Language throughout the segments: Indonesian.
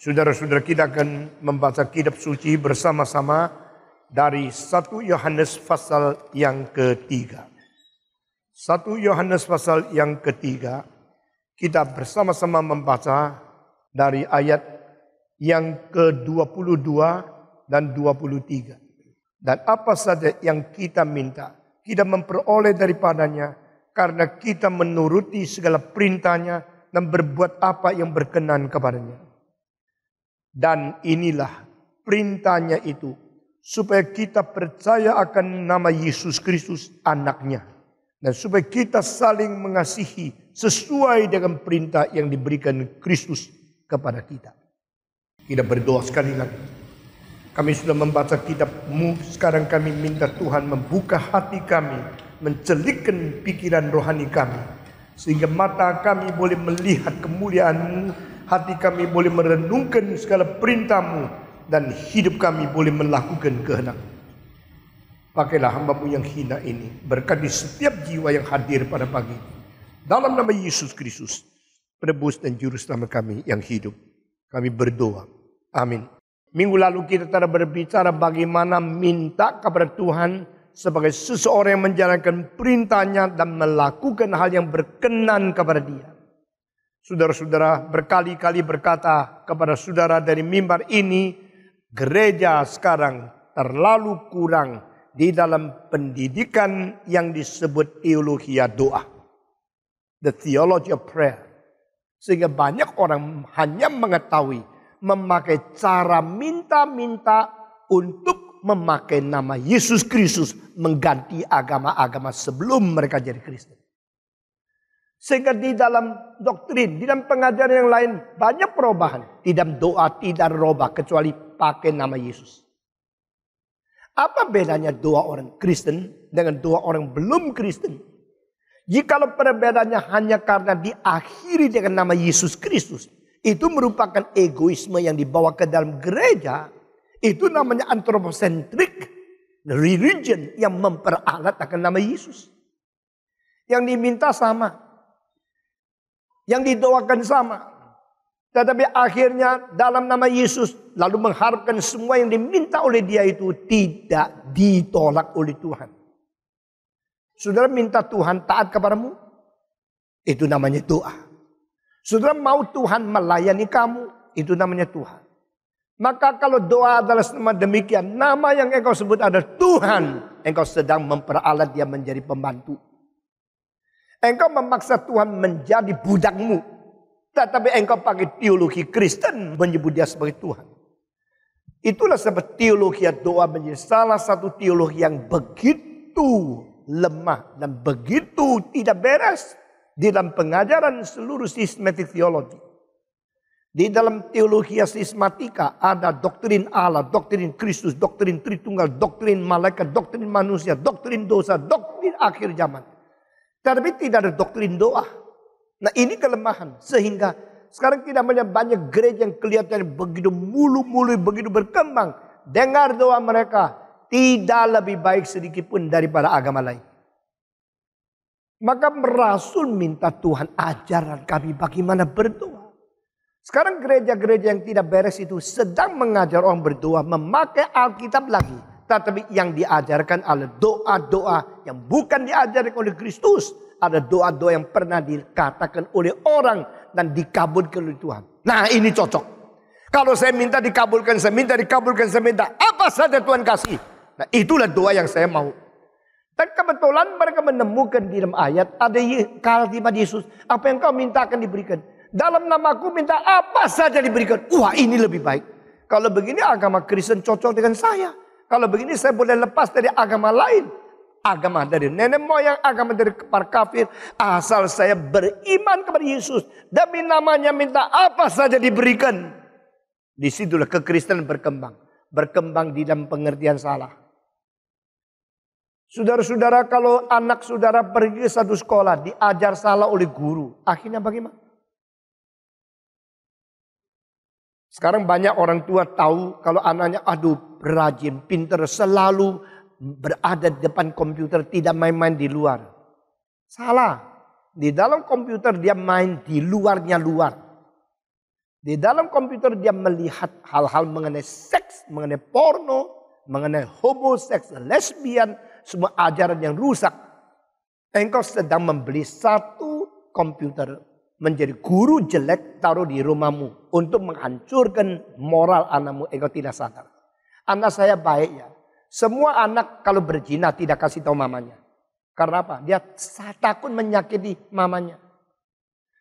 Saudara-saudara, kita akan membaca kitab suci bersama-sama dari 1 Yohanes pasal yang ketiga. 1 Yohanes pasal yang ketiga, kita bersama-sama membaca dari ayat yang ke-22 dan 23. Dan apa saja yang kita minta, kita memperoleh daripadanya karena kita menuruti segala perintahnya dan berbuat apa yang berkenan kepadanya. Dan inilah perintahnya itu, supaya kita percaya akan nama Yesus Kristus anaknya. Dan supaya kita saling mengasihi sesuai dengan perintah yang diberikan Kristus kepada kita. Kita berdoa sekali lagi. Kami sudah membaca kitab-Mu, sekarang kami minta Tuhan membuka hati kami, mencelikkan pikiran rohani kami. Sehingga mata kami boleh melihat kemuliaan-Mu, hati kami boleh merenungkan segala perintah-Mu, dan hidup kami boleh melakukan kehendak-Mu. Pakailah hamba-Mu yang hina ini, berkati setiap jiwa yang hadir pada pagi ini. Dalam nama Yesus Kristus, penebus dan juru selamat kami yang hidup, kami berdoa. Amin. Minggu lalu kita telah berbicara bagaimana minta kepada Tuhan sebagai seseorang yang menjalankan perintahnya dan melakukan hal yang berkenan kepada Dia. Saudara-saudara berkali-kali berkata kepada saudara dari mimbar ini, gereja sekarang terlalu kurang di dalam pendidikan yang disebut teologi doa. The theology of prayer. Sehingga banyak orang hanya mengetahui memakai cara minta-minta untuk memakai nama Yesus Kristus mengganti agama-agama sebelum mereka jadi Kristen. Sehingga di dalam doktrin, di dalam pengajaran yang lain banyak perubahan. Di dalam doa tidak rubah kecuali pakai nama Yesus. Apa bedanya doa orang Kristen dengan doa orang belum Kristen? Jikalau perbedaannya hanya karena diakhiri dengan nama Yesus Kristus, itu merupakan egoisme yang dibawa ke dalam gereja. Itu namanya anthropocentric religion yang memperalat akan nama Yesus. Yang diminta sama. Yang didoakan sama. Tetapi akhirnya dalam nama Yesus lalu mengharapkan semua yang diminta oleh Dia itu tidak ditolak oleh Tuhan. Saudara minta Tuhan taat kepadamu, itu namanya doa. Saudara mau Tuhan melayani kamu, itu namanya Tuhan. Maka kalau doa adalah sama demikian, nama yang engkau sebut adalah Tuhan, engkau sedang memperalat Dia menjadi pembantu. Engkau memaksa Tuhan menjadi budakmu. Tetapi engkau pakai teologi Kristen menyebut Dia sebagai Tuhan. Itulah sebab teologi doa menjadi salah satu teologi yang begitu lemah dan begitu tidak beres di dalam pengajaran seluruh systematic theology. Di dalam teologi sistematika ada doktrin Allah, doktrin Kristus, doktrin Tritunggal, doktrin malaikat, doktrin manusia, doktrin dosa, doktrin akhir zaman. Tapi tidak ada doktrin doa. Nah ini kelemahan. Sehingga sekarang tidak banyak gereja yang kelihatan begitu mulu-mulu, begitu berkembang. Dengar doa mereka. Tidak lebih baik sedikit pun daripada agama lain. Maka Rasul minta Tuhan ajaran kami bagaimana berdoa. Sekarang gereja-gereja yang tidak beres itu sedang mengajar orang berdoa. Memakai Alkitab lagi. Tetapi yang diajarkan adalah doa-doa yang bukan diajarkan oleh Kristus. Ada doa-doa yang pernah dikatakan oleh orang dan dikabulkan oleh Tuhan. Nah ini cocok. Kalau saya minta dikabulkan, saya minta dikabulkan, saya minta apa saja Tuhan kasih. Nah itulah doa yang saya mau. Dan kebetulan mereka menemukan di dalam ayat ada kalimat Yesus. Apa yang kau minta akan diberikan. Dalam namaku minta apa saja diberikan. Wah ini lebih baik. Kalau begini agama Kristen cocok dengan saya. Kalau begini saya boleh lepas dari agama lain. Agama dari nenek moyang, agama dari para kafir. Asal saya beriman kepada Yesus. Demi namanya minta apa saja diberikan. Disitulah kekristenan berkembang. Berkembang di dalam pengertian salah. Saudara-saudara, kalau anak saudara pergi ke satu sekolah, diajar salah oleh guru. Akhirnya bagaimana? Sekarang banyak orang tua tahu kalau anaknya rajin, pintar, selalu berada di depan komputer, tidak main-main di luar. Salah. Di dalam komputer dia main, di luarnya luar. Di dalam komputer dia melihat hal-hal mengenai seks, mengenai porno, mengenai homoseks, lesbian, semua ajaran yang rusak. Engkau sedang membeli satu komputer menjadi guru jelek taruh di rumahmu untuk menghancurkan moral anakmu. Engkau tidak sadar. Anak saya baik ya. Semua anak kalau berzina tidak kasih tahu mamanya. Karena apa? Dia takut menyakiti mamanya.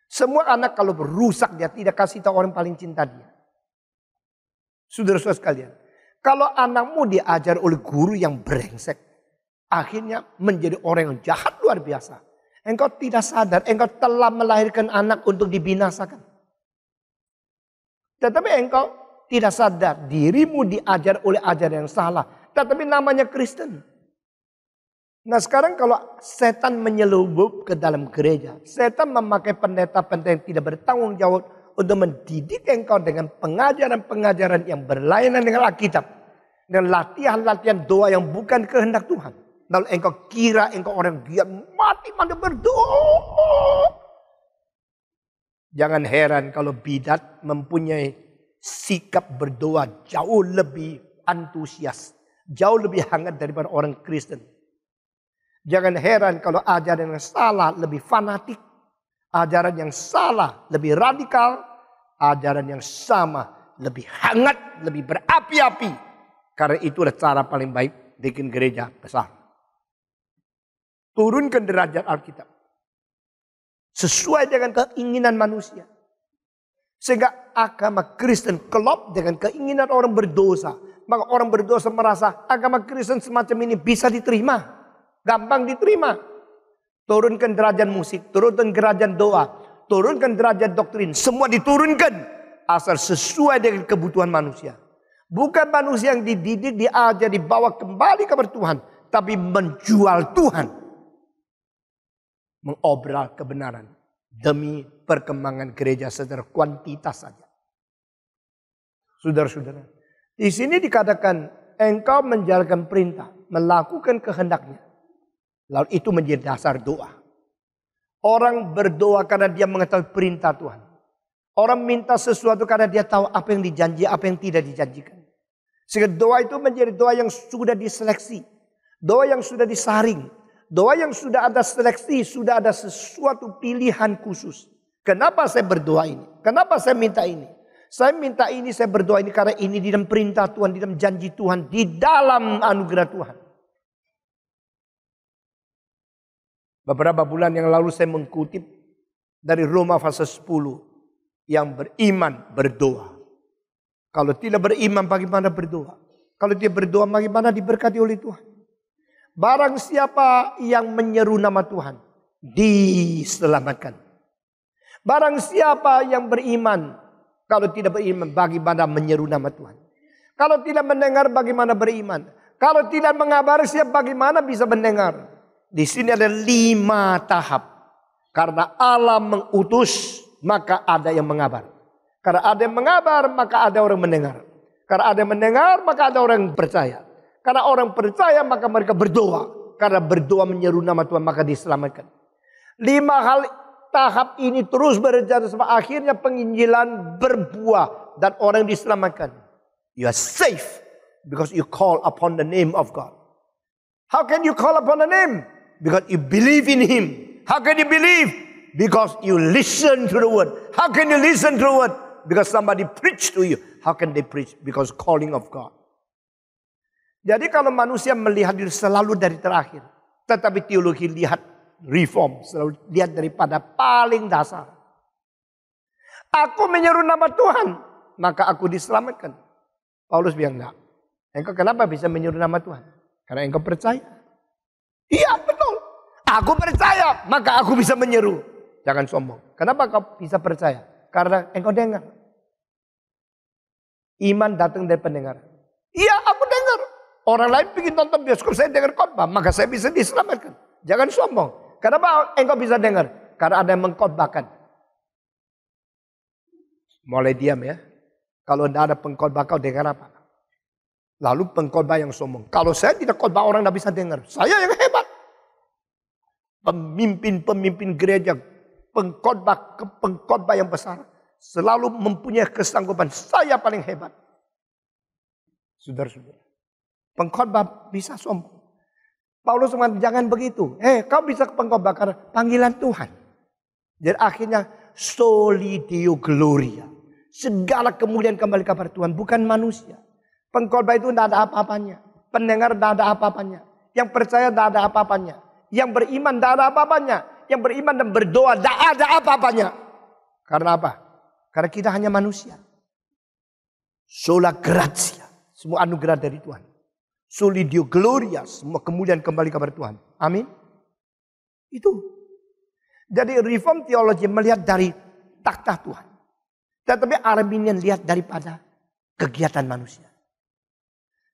Semua anak kalau berusak dia tidak kasih tahu orang paling cinta dia. Saudara-saudara sekalian. Kalau anakmu diajar oleh guru yang brengsek. Akhirnya menjadi orang yang jahat luar biasa. Engkau tidak sadar. Engkau telah melahirkan anak untuk dibinasakan. Tetapi engkau tidak sadar. Dirimu diajar oleh ajaran yang salah. Tetapi namanya Kristen. Nah sekarang kalau setan menyelubup ke dalam gereja. Setan memakai pendeta-pendeta yang tidak bertanggung jawab untuk mendidik engkau dengan pengajaran-pengajaran yang berlainan dengan Alkitab. Dan latihan-latihan doa yang bukan kehendak Tuhan. Lalu engkau kira engkau orang giat mati mana berdoa. Jangan heran kalau bidat mempunyai sikap berdoa jauh lebih antusias. Jauh lebih hangat daripada orang Kristen. Jangan heran kalau ajaran yang salah lebih fanatik. Ajaran yang salah lebih radikal. Ajaran yang sama lebih hangat, lebih berapi-api. Karena itu adalah cara paling baik bikin gereja besar. Turunkan derajat Alkitab. Sesuai dengan keinginan manusia. Sehingga agama Kristen klop dengan keinginan orang berdosa. Maka orang berdosa merasa agama Kristen semacam ini bisa diterima. Gampang diterima. Turunkan derajat musik, turunkan derajat doa, turunkan derajat doktrin. Semua diturunkan. Asal sesuai dengan kebutuhan manusia. Bukan manusia yang dididik, diajar, dibawa kembali kepada Tuhan. Tapi menjual Tuhan. Mengobral kebenaran. Demi perkembangan gereja secara kuantitas saja. Saudara-saudara. Di sini dikatakan engkau menjalankan perintah. Melakukan kehendaknya. Lalu itu menjadi dasar doa. Orang berdoa karena dia mengetahui perintah Tuhan. Orang minta sesuatu karena dia tahu apa yang dijanji, apa yang tidak dijanjikan. Sehingga doa itu menjadi doa yang sudah diseleksi. Doa yang sudah disaring. Doa yang sudah ada seleksi, sudah ada sesuatu pilihan khusus. Kenapa saya berdoa ini? Kenapa saya minta ini? Saya minta ini, saya berdoa ini karena ini di dalam perintah Tuhan, di dalam janji Tuhan, di dalam anugerah Tuhan. Beberapa bulan yang lalu saya mengutip dari Roma pasal 10. Yang beriman berdoa. Kalau tidak beriman bagaimana berdoa? Kalau dia berdoa bagaimana diberkati oleh Tuhan? Barang siapa yang menyeru nama Tuhan. Diselamatkan. Barang siapa yang beriman. Kalau tidak beriman bagaimana menyeru nama Tuhan? Kalau tidak mendengar bagaimana beriman? Kalau tidak mengabari siapa bagaimana bisa mendengar? Di sini ada 5 tahap. Karena Allah mengutus, maka ada yang mengabar. Karena ada yang mengabar, maka ada orang mendengar. Karena ada yang mendengar, maka ada orang yang percaya. Karena orang percaya, maka mereka berdoa. Karena berdoa menyeru nama Tuhan, maka diselamatkan. 5 hal tahap ini terus berjalan sampai akhirnya penginjilan berbuah. Dan orang diselamatkan. You are safe because you call upon the name of God. How can you call upon the name? Because you believe in Him. How can you believe? Because you listen to the word. How can you listen to the word? Because somebody preached to you. How can they preach? Because calling of God. Jadi kalau manusia melihat diri selalu dari terakhir. Tetapi teologi lihat reform. Selalu lihat daripada paling dasar. Aku menyeru nama Tuhan. Maka aku diselamatkan. Paulus bilang enggak. Engkau kenapa bisa menyeru nama Tuhan? Karena engkau percaya. Iya betul. Aku percaya, maka aku bisa menyeru. Jangan sombong. Kenapa kau bisa percaya? Karena engkau dengar. Iman datang dari pendengaran. Iya aku dengar. Orang lain ingin nonton bioskop, saya dengar khotbah. Maka saya bisa diselamatkan. Jangan sombong. Kenapa engkau bisa dengar? Karena ada yang mengkhotbahkan. Mulai diam ya. Kalau tidak ada pengkhotbah kau dengar apa? Lalu pengkhotbah yang sombong. Kalau saya tidak khotbah orang tidak bisa dengar. Saya yang hebat. Pemimpin-pemimpin gereja. Pengkhotbah yang besar. Selalu mempunyai kesanggupan. Saya paling hebat. Saudara-saudara. Pengkhotbah bisa sombong. Paulus mengatakan jangan begitu. Kau bisa pengkhotbah karena panggilan Tuhan. Dan akhirnya soli Deo gloria. Segala kemuliaan kembali kepada Tuhan. Bukan manusia. Pengkhotbah itu tidak ada apa-apanya. Pendengar tidak ada apa-apanya. Yang percaya tidak ada apa-apanya. Yang beriman tidak ada apa-apanya. Yang beriman dan berdoa tidak ada apa-apanya. Karena apa? Karena kita hanya manusia. Sola gratia. Semua anugerah dari Tuhan. Soli Deo gloria. Semua kemuliaan kembali kepada Tuhan. Amin. Itu. Jadi reform theology melihat dari takhta Tuhan. Tetapi Arminian lihat daripada kegiatan manusia.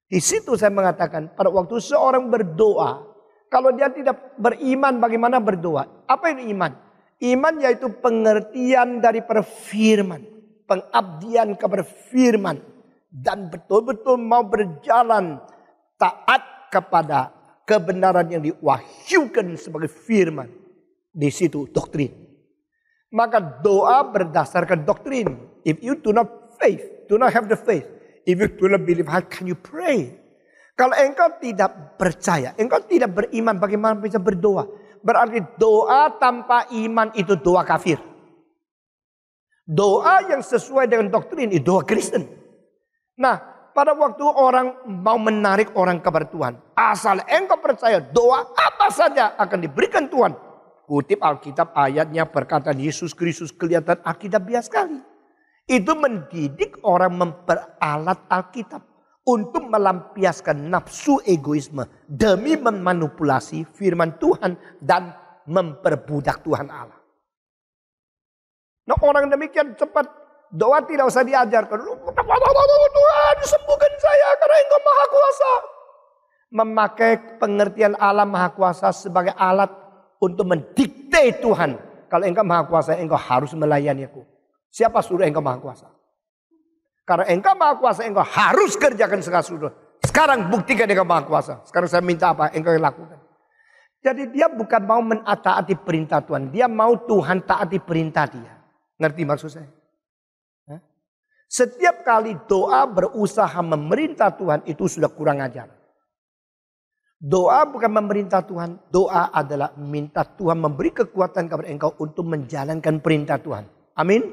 Di situ saya mengatakan pada waktu seorang berdoa. Kalau dia tidak beriman bagaimana berdoa? Apa itu iman? Iman yaitu pengertian daripada firman. Pengabdian kepada firman. Dan betul-betul mau berjalan taat kepada kebenaran yang diwahyukan sebagai firman. Di situ doktrin. Maka doa berdasarkan doktrin. If you do not have the faith. If you do not believe, how can you pray? Kalau engkau tidak percaya, engkau tidak beriman, bagaimana bisa berdoa? Berarti doa tanpa iman itu doa kafir. Doa yang sesuai dengan doktrin itu doa Kristen. Nah, pada waktu orang mau menarik orang kepada Tuhan. Asal engkau percaya doa apa saja akan diberikan Tuhan. Kutip Alkitab ayatnya perkataan Yesus Kristus kelihatan Alkitabiah sekali. Itu mendidik orang memperalat Alkitab. Untuk melampiaskan nafsu egoisme. Demi memanipulasi firman Tuhan. Dan memperbudak Tuhan Allah. Nah orang demikian cepat. Doa tidak usah diajarkan. Tuhan sembuhkan saya karena Engkau Maha Kuasa. Memakai pengertian Allah Maha Kuasa sebagai alat. Untuk mendikte Tuhan. Kalau Engkau Maha Kuasa Engkau harus melayani aku. Siapa suruh Engkau Maha Kuasa? Karena Engkau Maha Kuasa, Engkau harus kerjakan segala. Sekarang buktikan Engkau Maha Kuasa. Sekarang saya minta apa? Engkau yang lakukan. Jadi dia bukan mau menaati perintah Tuhan. Dia mau Tuhan taati perintah dia. Ngerti maksud saya? Setiap kali doa berusaha memerintah Tuhan itu sudah kurang ajar. Doa bukan memerintah Tuhan. Doa adalah minta Tuhan memberi kekuatan kepada engkau untuk menjalankan perintah Tuhan. Amin.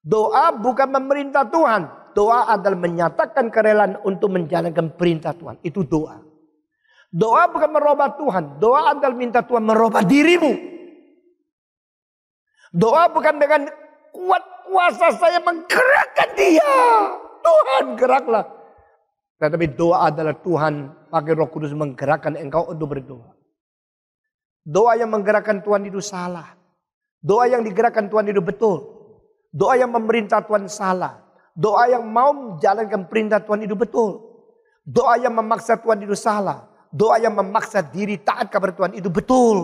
Doa bukan memerintah Tuhan. Doa adalah menyatakan kerelaan untuk menjalankan perintah Tuhan. Itu doa. Doa bukan merubah Tuhan. Doa adalah minta Tuhan merubah dirimu. Doa bukan dengan kuat kuasa saya menggerakkan dia. Tuhan geraklah. Tetapi doa adalah Tuhan pakai Roh Kudus menggerakkan engkau untuk berdoa. Doa yang menggerakkan Tuhan itu salah. Doa yang digerakkan Tuhan itu betul. Doa yang memerintah Tuhan salah. Doa yang mau menjalankan perintah Tuhan itu betul. Doa yang memaksa Tuhan itu salah. Doa yang memaksa diri taat kepada Tuhan itu betul.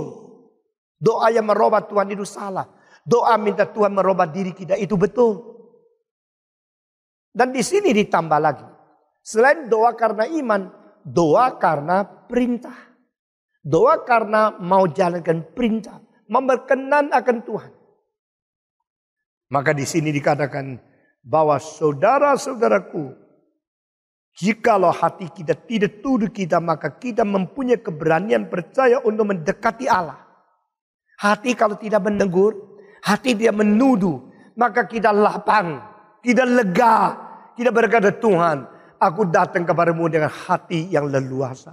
Doa yang merubah Tuhan itu salah. Doa minta Tuhan merubah diri kita itu betul. Dan di sini ditambah lagi. Selain doa karena iman, doa karena perintah. Doa karena mau jalankan perintah. Mau berkenan akan Tuhan. Maka di sini dikatakan bahwa saudara-saudaraku, jikalau hati kita tidak tunduk kita, maka kita mempunyai keberanian percaya untuk mendekati Allah. Hati kalau tidak menegur, hati tidak menuduh, maka kita lapang, kita lega, kita berkata Tuhan, aku datang kepadamu dengan hati yang leluasa.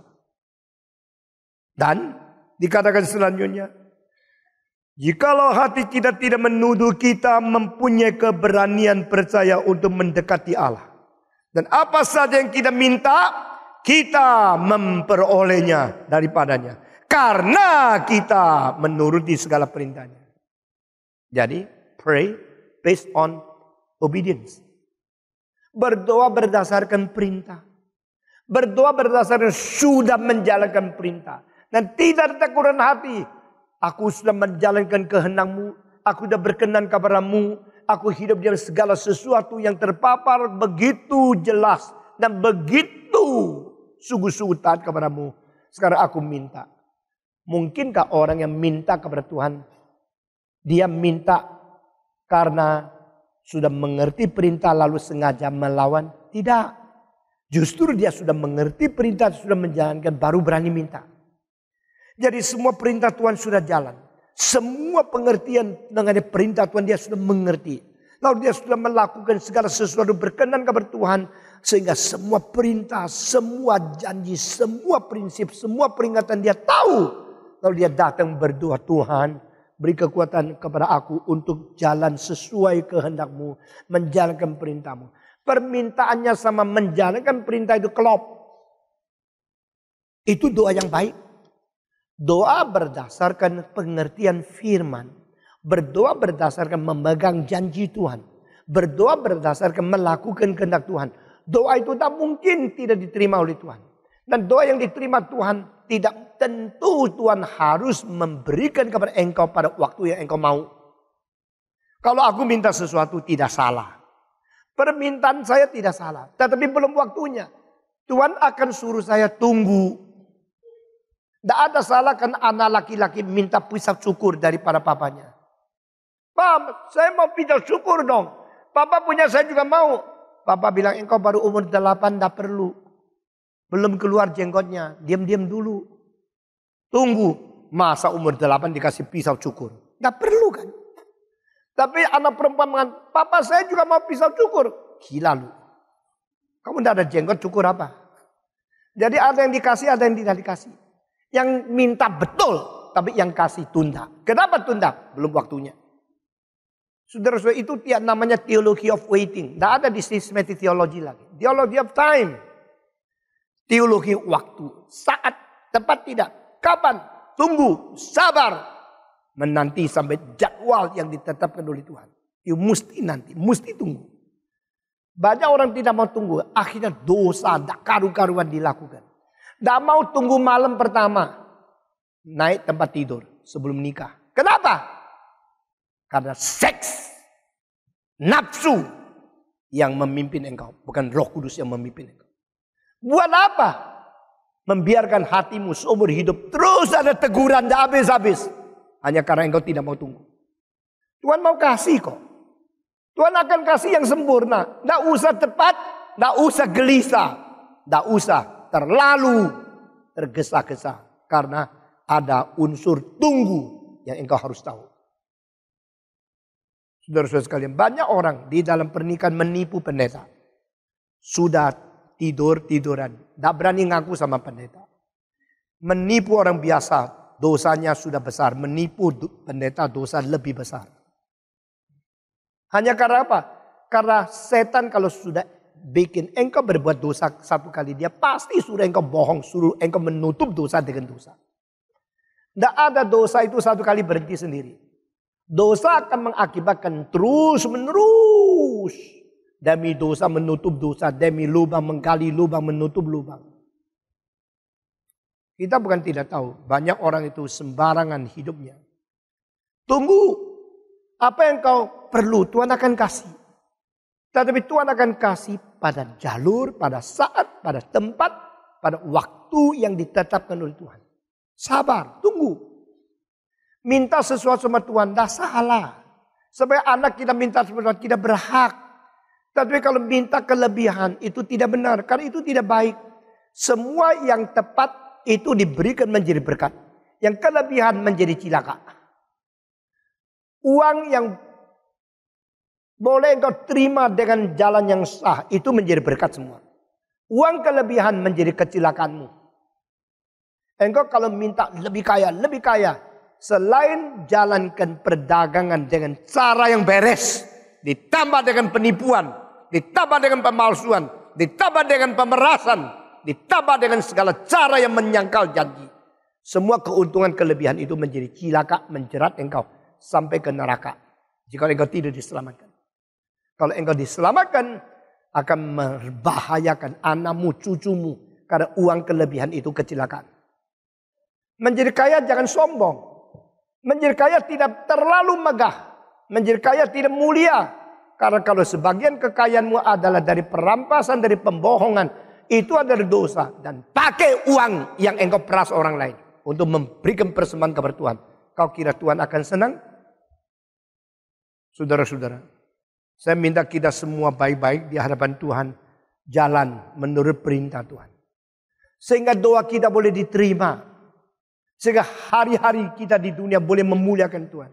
Dan dikatakan selanjutnya, jikalau hati kita tidak menuduh, kita mempunyai keberanian percaya untuk mendekati Allah. Dan apa saja yang kita minta, kita memperolehnya daripadanya. Karena kita menuruti segala perintahnya. Jadi, pray based on obedience. Berdoa berdasarkan perintah. Berdoa berdasarkan sudah menjalankan perintah. Dan tidak ada kekurangan hati. Aku sudah menjalankan kehendakmu. Aku sudah berkenan kepadamu. Aku hidup dengan segala sesuatu yang terpapar begitu jelas. Dan begitu sungguh-sungguh taat kepadamu. Sekarang aku minta. Mungkinkah orang yang minta kepada Tuhan, dia minta karena sudah mengerti perintah lalu sengaja melawan? Tidak. Justru dia sudah mengerti perintah, sudah menjalankan, baru berani minta. Jadi semua perintah Tuhan sudah jalan. Semua pengertian mengenai perintah Tuhan dia sudah mengerti. Lalu dia sudah melakukan segala sesuatu berkenan kepada Tuhan. Sehingga semua perintah, semua janji, semua prinsip, semua peringatan dia tahu. Lalu dia datang berdoa, Tuhan beri kekuatan kepada aku untuk jalan sesuai kehendak-Mu. Menjalankan perintah-Mu. Permintaannya sama menjalankan perintah itu klop. Itu doa yang baik. Doa berdasarkan pengertian firman. Berdoa berdasarkan memegang janji Tuhan. Berdoa berdasarkan melakukan kehendak Tuhan. Doa itu tak mungkin tidak diterima oleh Tuhan. Dan doa yang diterima Tuhan tidak tentu Tuhan harus memberikan kepada engkau pada waktu yang engkau mau. Kalau aku minta sesuatu tidak salah. Permintaan saya tidak salah. Tetapi belum waktunya. Tuhan akan suruh saya tunggu. Tidak ada salah kan anak laki-laki minta pisau cukur daripada papanya. Pak, saya mau pisau cukur dong. Papa punya saya juga mau. Papa bilang engkau baru umur 8 tidak perlu. Belum keluar jenggotnya. Diam-diam dulu. Tunggu. Masa umur 8 dikasih pisau cukur. Tidak perlu kan. Tapi anak perempuan mengatakan, papa saya juga mau pisau cukur. Gila lu. Kamu tidak ada jenggot cukur apa? Jadi ada yang dikasih, ada yang tidak dikasih. Yang minta betul, tapi yang kasih tunda. Kenapa tunda? Belum waktunya. Saudara-saudara, itu namanya theology of waiting. Tidak ada di systematic theology lagi. Theology of time. Teologi waktu. Saat, tepat tidak. Kapan? Tunggu, sabar. Menanti sampai jadwal yang ditetapkan oleh Tuhan. Itu mesti nanti, mesti tunggu. Banyak orang tidak mau tunggu. Akhirnya dosa, tidak karu-karuan dilakukan. Tidak mau tunggu malam pertama. Naik tempat tidur sebelum nikah. Kenapa? Karena seks. Nafsu yang memimpin engkau. Bukan Roh Kudus yang memimpin engkau. Buat apa? Membiarkan hatimu seumur hidup. Terus ada teguran tidak habis-habis. Hanya karena engkau tidak mau tunggu. Tuhan mau kasih kok. Tuhan akan kasih yang sempurna. Tidak usah tepat. Tidak usah gelisah. Tidak usah terlalu tergesa-gesa. Karena ada unsur tunggu yang engkau harus tahu. Saudara-saudara sekalian, banyak orang di dalam pernikahan menipu pendeta. Sudah tidur-tiduran. Tidak berani ngaku sama pendeta. Menipu orang biasa, dosanya sudah besar. Menipu pendeta, dosa lebih besar. Hanya karena apa? Karena setan kalau sudah bikin engkau berbuat dosa satu kali, dia pasti suruh engkau bohong, suruh engkau menutup dosa dengan dosa. Tidak ada dosa itu satu kali berhenti sendiri. Dosa akan mengakibatkan terus menerus. Demi dosa menutup dosa, demi lubang menggali lubang, menutup lubang. Kita bukan tidak tahu, banyak orang itu sembarangan hidupnya. Tunggu, apa yang kau perlu Tuhan akan kasih. Tetapi Tuhan akan kasih pada jalur, pada saat, pada tempat, pada waktu yang ditetapkan oleh Tuhan. Sabar, tunggu. Minta sesuatu sama Tuhan, dah salah. Supaya anak kita minta sesuatu tidak berhak. Tapi kalau minta kelebihan itu tidak benar. Karena itu tidak baik. Semua yang tepat itu diberikan menjadi berkat. Yang kelebihan menjadi cilaka. Uang yang boleh engkau terima dengan jalan yang sah. Itu menjadi berkat semua. Uang kelebihan menjadi kecilakaanmu. Engkau kalau minta lebih kaya, lebih kaya. Selain jalankan perdagangan dengan cara yang beres. Ditambah dengan penipuan. Ditambah dengan pemalsuan. Ditambah dengan pemerasan. Ditambah dengan segala cara yang menyangkal janji. Semua keuntungan kelebihan itu menjadi cilaka, menjerat engkau sampai ke neraka. Jika engkau tidak diselamatkan. Kalau engkau diselamatkan, akan membahayakan anakmu, cucumu. Karena uang kelebihan itu kecelakaan. Menjadi kaya jangan sombong. Menjadi kaya tidak terlalu megah. Menjadi kaya tidak mulia. Karena kalau sebagian kekayaanmu adalah dari perampasan, dari pembohongan. Itu adalah dosa. Dan pakai uang yang engkau peras orang lain. Untuk memberikan persembahan kepada Tuhan. Kau kira Tuhan akan senang? Saudara-saudara, saya minta kita semua baik-baik di hadapan Tuhan. Jalan menurut perintah Tuhan. Sehingga doa kita boleh diterima. Sehingga hari-hari kita di dunia boleh memuliakan Tuhan.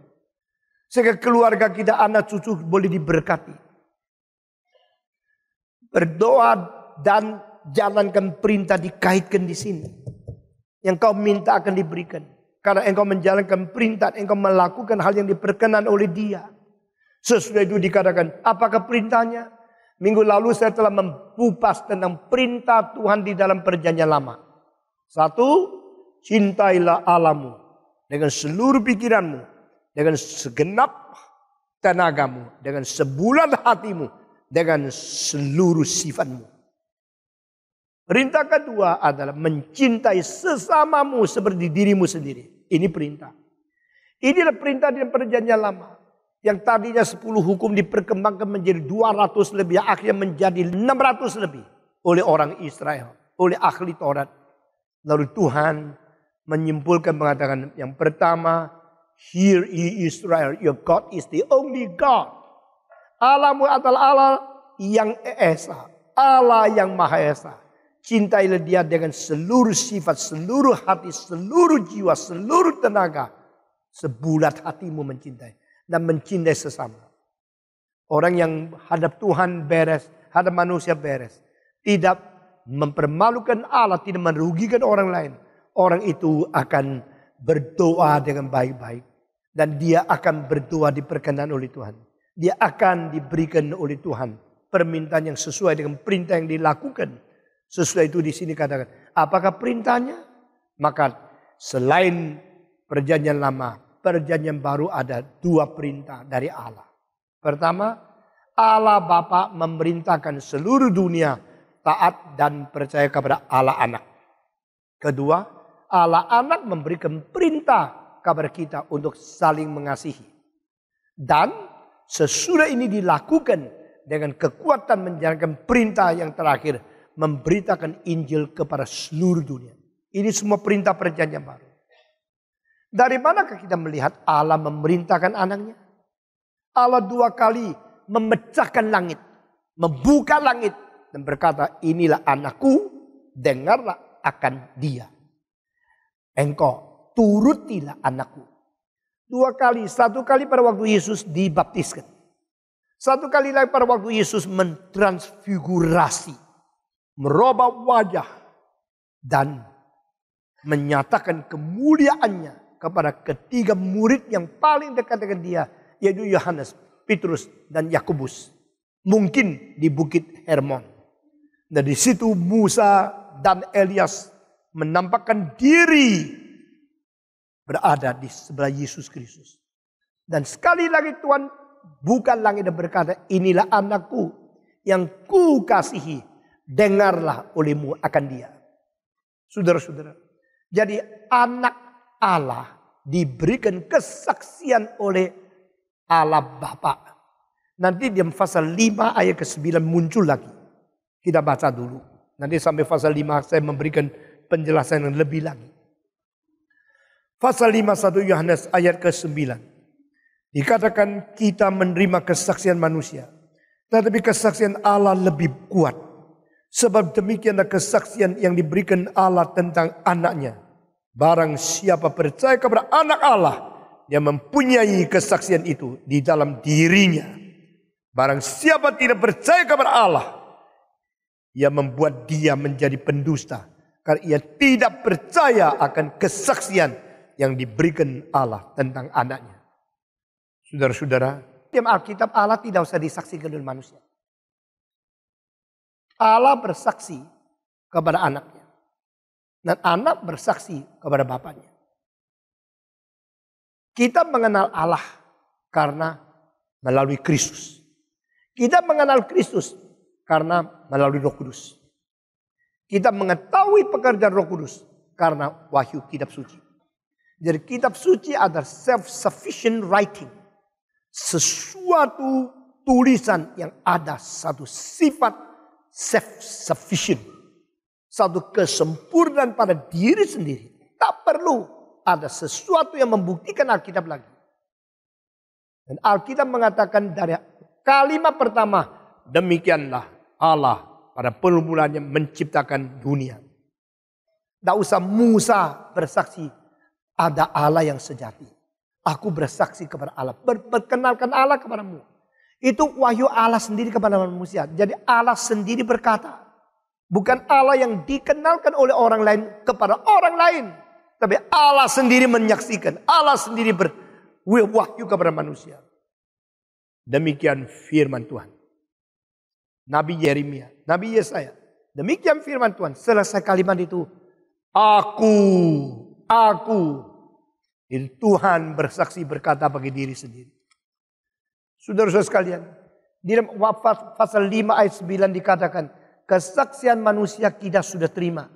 Sehingga keluarga kita, anak cucu boleh diberkati. Berdoa dan jalankan perintah dikaitkan di sini. Yang kau minta akan diberikan. Karena engkau menjalankan perintah, engkau melakukan hal yang diperkenan oleh Dia. Sesudah itu dikatakan, apakah perintahnya? Minggu lalu saya telah mengupas tentang perintah Tuhan di dalam perjanjian lama. 1, cintailah Allahmu dengan seluruh pikiranmu, dengan segenap tenagamu, dengan sebulat hatimu, dengan seluruh sifatmu. Perintah kedua adalah mencintai sesamamu seperti dirimu sendiri. Ini perintah. Inilah perintah di perjanjian lama. Yang tadinya 10 hukum diperkembangkan menjadi 200 lebih. Akhirnya menjadi 600 lebih. Oleh orang Israel. Oleh ahli Taurat. Lalu Tuhan menyimpulkan mengatakan. Yang pertama. Hear ye Israel. Your God is the only God. Allahmu adalah Allah yang esa. Allah yang Maha Esa. Cintailah Dia dengan seluruh sifat. Seluruh hati. Seluruh jiwa. Seluruh tenaga. Sebulat hatimu mencintai. Dan mencintai sesama. Orang yang hadap Tuhan beres, hadap manusia beres. Tidak mempermalukan Allah, tidak merugikan orang lain. Orang itu akan berdoa dengan baik-baik. Dan dia akan berdoa diperkenan oleh Tuhan. Dia akan diberikan oleh Tuhan permintaan yang sesuai dengan perintah yang dilakukan. Sesuai itu di sini katakan, apakah perintahnya? Maka selain perjanjian lama, perjanjian baru ada 2 perintah dari Allah. Pertama, Allah Bapa memerintahkan seluruh dunia taat dan percaya kepada Allah Anak. Kedua, Allah Anak memberikan perintah kepada kita untuk saling mengasihi. Dan sesudah ini dilakukan dengan kekuatan menjalankan perintah yang terakhir, memberitakan Injil kepada seluruh dunia. Ini semua perintah perjanjian baru. Dari manakah kita melihat Allah memerintahkan anaknya? Allah 2 kali memecahkan langit. Membuka langit. Dan berkata, inilah anakku, dengarlah akan dia. Engkau turutilah anakku. 2 kali. 1 kali pada waktu Yesus dibaptiskan. 1 kali lagi pada waktu Yesus mentransfigurasi. Merubah wajah. Dan menyatakan kemuliaannya kepada ketiga murid yang paling dekat dengan dia. Yaitu Yohanes, Petrus, dan Yakobus. Mungkin di Bukit Hermon. Dan di situ Musa dan Elias menampakkan diri berada di sebelah Yesus Kristus. Dan sekali lagi Tuhan buka langit dan berkata, inilah anakku yang ku kasihi. Dengarlah olehmu akan dia. Saudara-saudara. Jadi anak Allah diberikan kesaksian oleh Allah Bapa. Nanti di pasal 5 ayat ke-9 muncul lagi. Kita baca dulu. Nanti sampai pasal 5 saya memberikan penjelasan yang lebih lagi. Pasal 5 1 Yohanes ayat ke-9. Dikatakan kita menerima kesaksian manusia. Tetapi kesaksian Allah lebih kuat. Sebab demikianlah kesaksian yang diberikan Allah tentang anaknya. Barang siapa percaya kepada anak Allah, dia mempunyai kesaksian itu di dalam dirinya. Barang siapa tidak percaya kepada Allah, ia membuat dia menjadi pendusta. Karena ia tidak percaya akan kesaksian yang diberikan Allah tentang anaknya. Saudara-saudara, dalam Alkitab Allah tidak usah disaksikan oleh manusia. Allah bersaksi kepada anaknya. Dan anak bersaksi kepada bapaknya. Kita mengenal Allah karena melalui Kristus. Kita mengenal Kristus karena melalui Roh Kudus. Kita mengetahui pekerjaan Roh Kudus karena wahyu kitab suci. Jadi kitab suci adalah self-sufficient writing. Sesuatu tulisan yang ada satu sifat self-sufficient. Satu kesempurnaan pada diri sendiri. Tak perlu ada sesuatu yang membuktikan Alkitab lagi. Dan Alkitab mengatakan dari kalimat pertama, demikianlah Allah pada permulaan menciptakan dunia. Tidak usah Musa bersaksi, ada Allah yang sejati. Aku bersaksi kepada Allah, perkenalkan Allah kepadamu. Itu wahyu Allah sendiri kepada manusia. Jadi Allah sendiri berkata, bukan Allah yang dikenalkan oleh orang lain kepada orang lain. Tapi Allah sendiri menyaksikan. Allah sendiri berwahyu kepada manusia. Demikian firman Tuhan. Nabi Yeremia, Nabi Yesaya. Demikian firman Tuhan. Selesai kalimat itu. Aku. Itu Tuhan bersaksi berkata bagi diri sendiri. Saudara-saudara sekalian. Di dalam pasal 5 ayat 9 dikatakan. Kesaksian manusia kita sudah terima.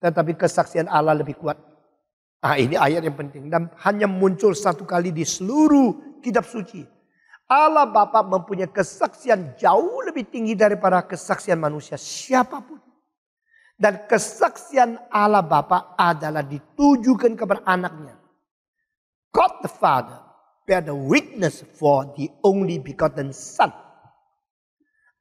Tetapi kesaksian Allah lebih kuat. Ini ayat yang penting. Dan hanya muncul satu kali di seluruh kitab suci. Allah Bapa mempunyai kesaksian jauh lebih tinggi daripada kesaksian manusia siapapun. Dan kesaksian Allah Bapa adalah ditujukan kepada anaknya. God the Father bear the witness for the only begotten Son.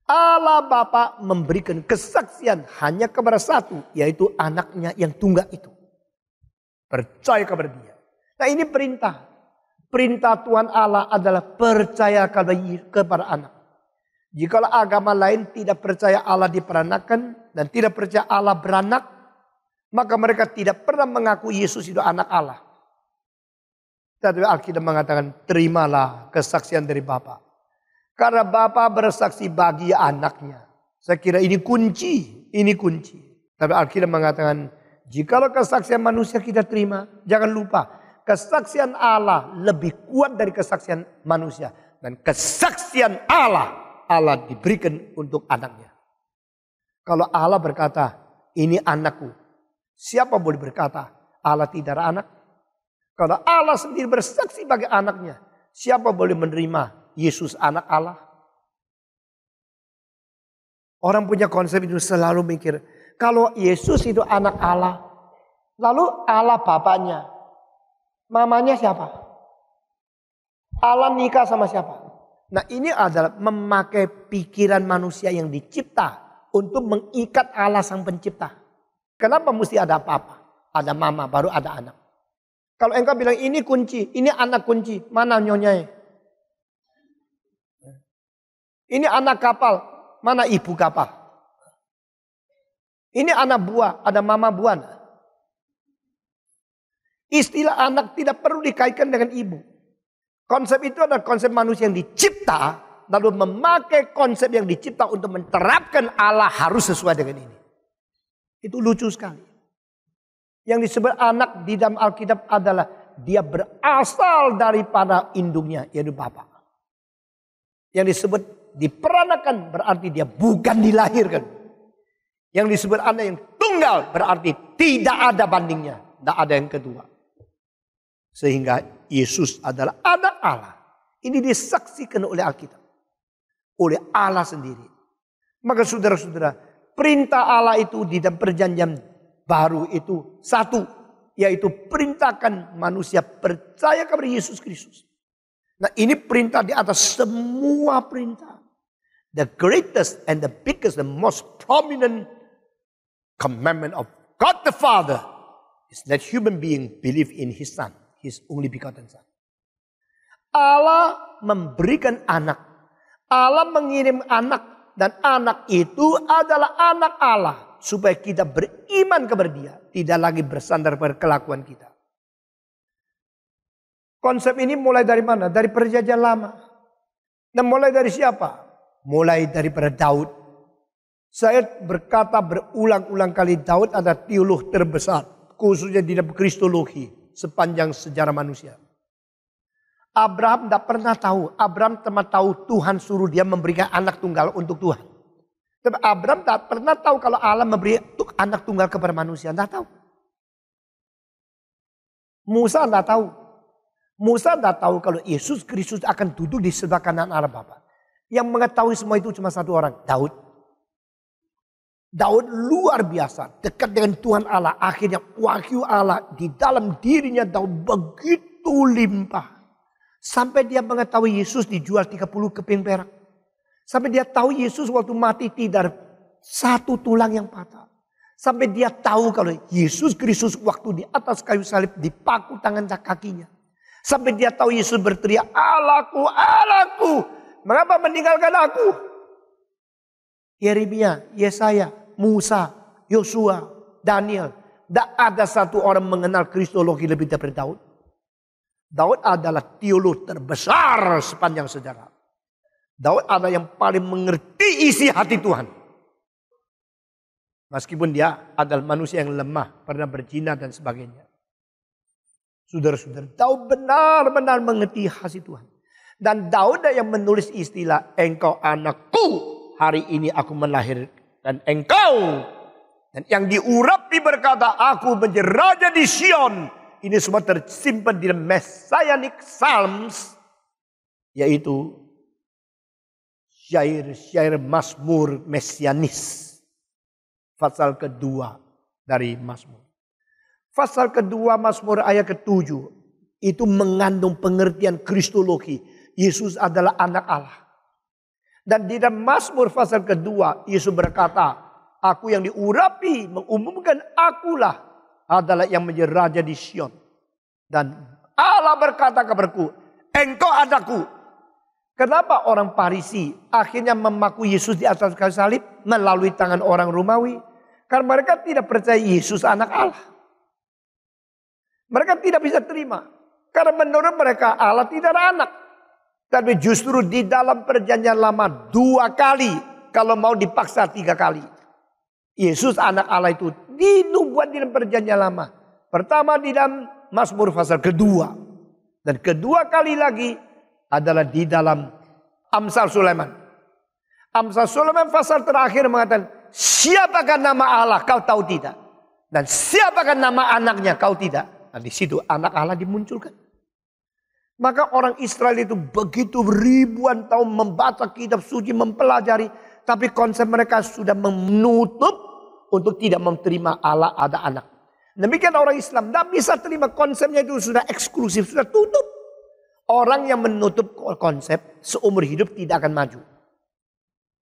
Allah Bapa memberikan kesaksian hanya kepada satu, yaitu anaknya yang tunggal itu. Percaya kepada dia. Nah ini perintah. Perintah Tuhan Allah adalah percaya kepada anak. Jikalau agama lain tidak percaya Allah diperanakan dan tidak percaya Allah beranak, maka mereka tidak pernah mengaku Yesus itu anak Allah. Tetapi Alkitab mengatakan terimalah kesaksian dari Bapa. Karena Bapa bersaksi bagi anaknya. Saya kira ini kunci. Tapi Alkitab mengatakan, jikalau kesaksian manusia kita terima, jangan lupa. Kesaksian Allah lebih kuat dari kesaksian manusia. Dan kesaksian Allah diberikan untuk anaknya. Kalau Allah berkata, ini anakku. Siapa boleh berkata, Allah tidak ada anak? Kalau Allah sendiri bersaksi bagi anaknya, siapa boleh menerima Yesus anak Allah? Orang punya konsep itu selalu mikir, kalau Yesus itu anak Allah, lalu Allah bapaknya, mamanya siapa? Allah nikah sama siapa? Nah ini adalah memakai pikiran manusia yang dicipta untuk mengikat Allah sang pencipta. Kenapa mesti ada papa, ada mama, baru ada anak? Kalau engkau bilang ini kunci, ini anak kunci, mana nyonyai? Ini anak kapal, mana ibu kapal? Ini anak buah, ada mama buah. Istilah anak tidak perlu dikaitkan dengan ibu. Konsep itu adalah konsep manusia yang dicipta, lalu memakai konsep yang dicipta untuk menerapkan Allah harus sesuai dengan ini. Itu lucu sekali. Yang disebut anak di dalam Alkitab adalah dia berasal daripada induknya, yaitu Bapa. Yang disebut diperanakan berarti dia bukan dilahirkan. Yang disebut anak yang tunggal berarti tidak ada bandingnya. Tidak ada yang kedua. Sehingga Yesus adalah anak Allah. Ini disaksikan oleh Alkitab. Oleh Allah sendiri. Maka saudara-saudara, perintah Allah itu di dalam perjanjian baru itu satu. Yaitu perintahkan manusia percaya kepada Yesus Kristus. Nah ini perintah di atas semua perintah. The greatest and the biggest, the most prominent commandment of God the Father is that human being believe in His Son, His only begotten Son. Allah memberikan anak. Allah mengirim anak. Dan anak itu adalah anak Allah. Supaya kita beriman kepada dia. Tidak lagi bersandar pada kelakuan kita. Konsep ini mulai dari mana? Dari perjanjian lama. Dan mulai dari siapa? Mulai daripada Daud. Saya berkata berulang-ulang kali Daud adalah teolog terbesar. Khususnya di dalam kristologi. Sepanjang sejarah manusia. Abraham tidak pernah tahu. Abraham cuma tahu Tuhan suruh dia memberikan anak tunggal untuk Tuhan. Tapi Abraham tidak pernah tahu kalau Allah memberi anak tunggal kepada manusia. Tidak tahu. Musa tidak tahu. Musa tidak tahu kalau Yesus Kristus akan duduk di sebelah kanan Allah Bapa. Yang mengetahui semua itu cuma satu orang. Daud. Daud luar biasa. Dekat dengan Tuhan Allah. Akhirnya wahyu Allah di dalam dirinya Daud begitu limpah. Sampai dia mengetahui Yesus dijual 30 keping perak. Sampai dia tahu Yesus waktu mati tidak satu tulang yang patah. Sampai dia tahu kalau Yesus Kristus waktu di atas kayu salib dipaku tangan dan kakinya. Sampai dia tahu Yesus berteriak, Allahku, Allahku, mengapa meninggalkan aku? Yeremia, Yesaya, Musa, Yosua, Daniel. Tidak ada satu orang mengenal kristologi lebih daripada Daud. Daud adalah teolog terbesar sepanjang sejarah. Daud adalah yang paling mengerti isi hati Tuhan. Meskipun dia adalah manusia yang lemah, pernah berzina dan sebagainya. Saudara-saudara, Daud benar-benar mengerti hati Tuhan. Dan Daud yang menulis istilah, engkau anakku, hari ini aku melahirkan engkau. Dan yang diurapi berkata, aku menjadi raja di Sion. Ini semua tersimpan di Messianic Psalms. Yaitu syair Mazmur Mesianis. Pasal kedua dari Mazmur. Pasal kedua Mazmur ayat ke-7. Itu mengandung pengertian kristologi. Yesus adalah anak Allah. Dan di dalam Mazmur pasal kedua, Yesus berkata, aku yang diurapi mengumumkan akulah adalah yang menjadi raja di Sion. Dan Allah berkata kepadaku, engkau anakku. Kenapa orang Farisi akhirnya memaku Yesus di atas kayu salib melalui tangan orang Romawi? Karena mereka tidak percaya Yesus anak Allah. Mereka tidak bisa terima. Karena menurut mereka Allah tidak ada anak. Tapi justru di dalam perjanjian lama 2 kali. Kalau mau dipaksa 3 kali. Yesus anak Allah itu dinubuat di dalam perjanjian lama. Pertama di dalam Mazmur pasal kedua. Dan kedua kali lagi adalah di dalam Amsal Sulaiman. Amsal Sulaiman pasal terakhir mengatakan, siapakah nama Allah kau tahu tidak? Dan siapakah nama anaknya kau tidak? Nah, di situ anak Allah dimunculkan. Maka orang Israel itu begitu ribuan tahun membaca kitab suci, mempelajari. Tapi konsep mereka sudah menutup untuk tidak menerima Allah ada anak. Demikian orang Islam tidak bisa terima konsepnya itu sudah eksklusif, sudah tutup. Orang yang menutup konsep seumur hidup tidak akan maju.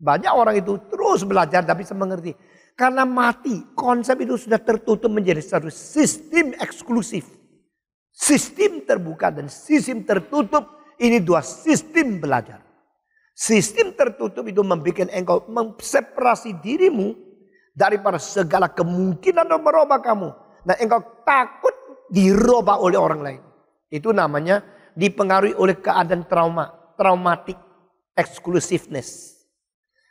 Banyak orang itu terus belajar tapi bisa mengerti. Karena mati, konsep itu sudah tertutup menjadi satu sistem eksklusif. Sistem terbuka dan sistem tertutup, ini 2 sistem belajar. Sistem tertutup itu membuat engkau memseparasi dirimu daripada segala kemungkinan untuk merubah kamu. Dan engkau takut dirubah oleh orang lain. Itu namanya dipengaruhi oleh keadaan traumatic exclusiveness.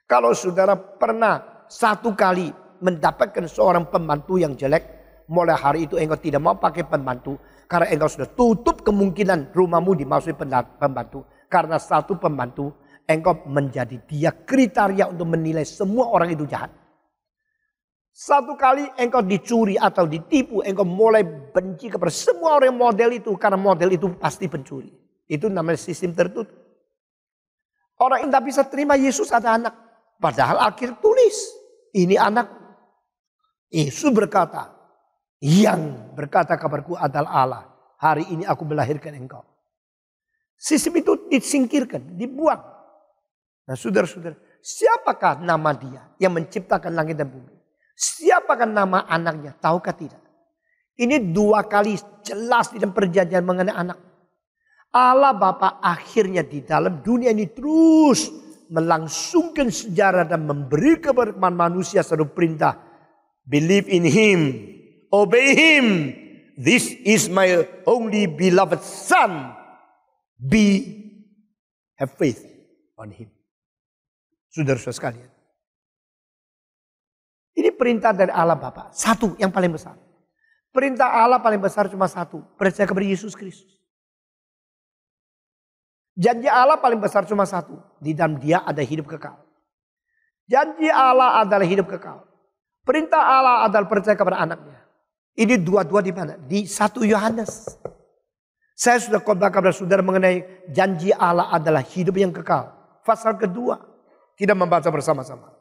Kalau saudara pernah 1 kali mendapatkan seorang pembantu yang jelek, mulai hari itu engkau tidak mau pakai pembantu. Karena engkau sudah tutup kemungkinan rumahmu dimasuki pembantu. Karena 1 pembantu, engkau menjadi dia kriteria untuk menilai semua orang itu jahat. 1 kali engkau dicuri atau ditipu, engkau mulai benci kepada semua orang model itu. Karena model itu pasti pencuri. Itu namanya sistem tertutup. Orang yang tidak bisa terima Yesus ada anak. Padahal akhir tulis, ini anak. Yesus berkata, yang berkata kabarku adalah Allah. Hari ini aku melahirkan engkau. Sistem itu disingkirkan, dibuang. Nah saudara-saudara, siapakah nama dia yang menciptakan langit dan bumi? Siapakah nama anaknya? Tahukah tidak? Ini 2 kali jelas di dalam perjanjian mengenai anak. Allah Bapa akhirnya di dalam dunia ini terus melangsungkan sejarah dan memberi kepada manusia satu perintah. Believe in Him. Obey Him. This is my only beloved Son. Have faith on Him. Saudara-saudara sekalian. Ini perintah dari Allah Bapa. 1 yang paling besar. Perintah Allah paling besar cuma 1. Percaya kepada Yesus Kristus. Janji Allah paling besar cuma 1. Di dalam dia ada hidup kekal. Janji Allah adalah hidup kekal. Perintah Allah adalah percaya kepada anaknya. Ini dua-dua di mana? Di 1 Yohanes. Saya sudah khotbah kepada saudara mengenai janji Allah adalah hidup yang kekal. Pasal kedua. Kita membaca bersama-sama.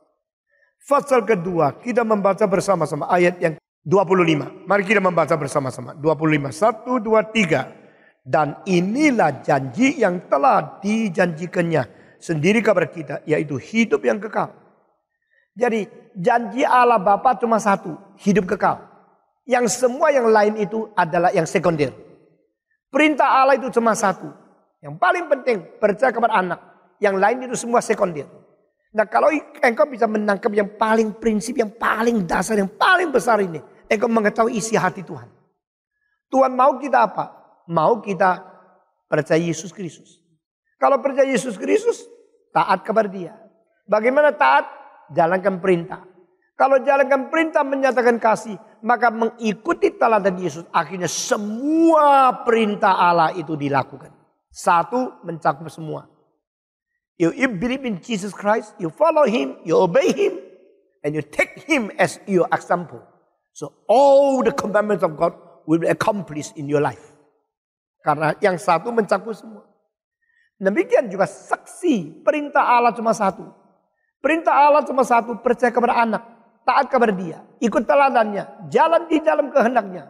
Pasal kedua, kita membaca bersama-sama ayat yang 25. Mari kita membaca bersama-sama. 25, 1, 2, 3. Dan inilah janji yang telah dijanjikannya sendiri kepada kita, yaitu hidup yang kekal. Jadi janji Allah Bapa cuma satu, hidup kekal. Yang semua yang lain itu adalah yang sekunder. Perintah Allah itu cuma satu. Yang paling penting percaya kepada anak. Yang lain itu semua sekunder. Nah kalau engkau bisa menangkap yang paling prinsip, yang paling dasar, yang paling besar ini. Engkau mengetahui isi hati Tuhan. Tuhan mau kita apa? Mau kita percaya Yesus Kristus. Kalau percaya Yesus Kristus, taat kepada Dia. Bagaimana taat? Jalankan perintah. Kalau jalankan perintah menyatakan kasih, maka mengikuti teladan Yesus. Akhirnya semua perintah Allah itu dilakukan. Satu mencakup semua. You believe in Jesus Christ, you follow Him, you obey Him, and you take Him as your example. So all the commandments of God will be accomplished in your life. Karena yang satu mencakup semua. Demikian juga saksi, perintah Allah cuma satu. Perintah Allah cuma satu, percaya kepada anak, taat kepada Dia, ikut teladannya, jalan di dalam kehendaknya.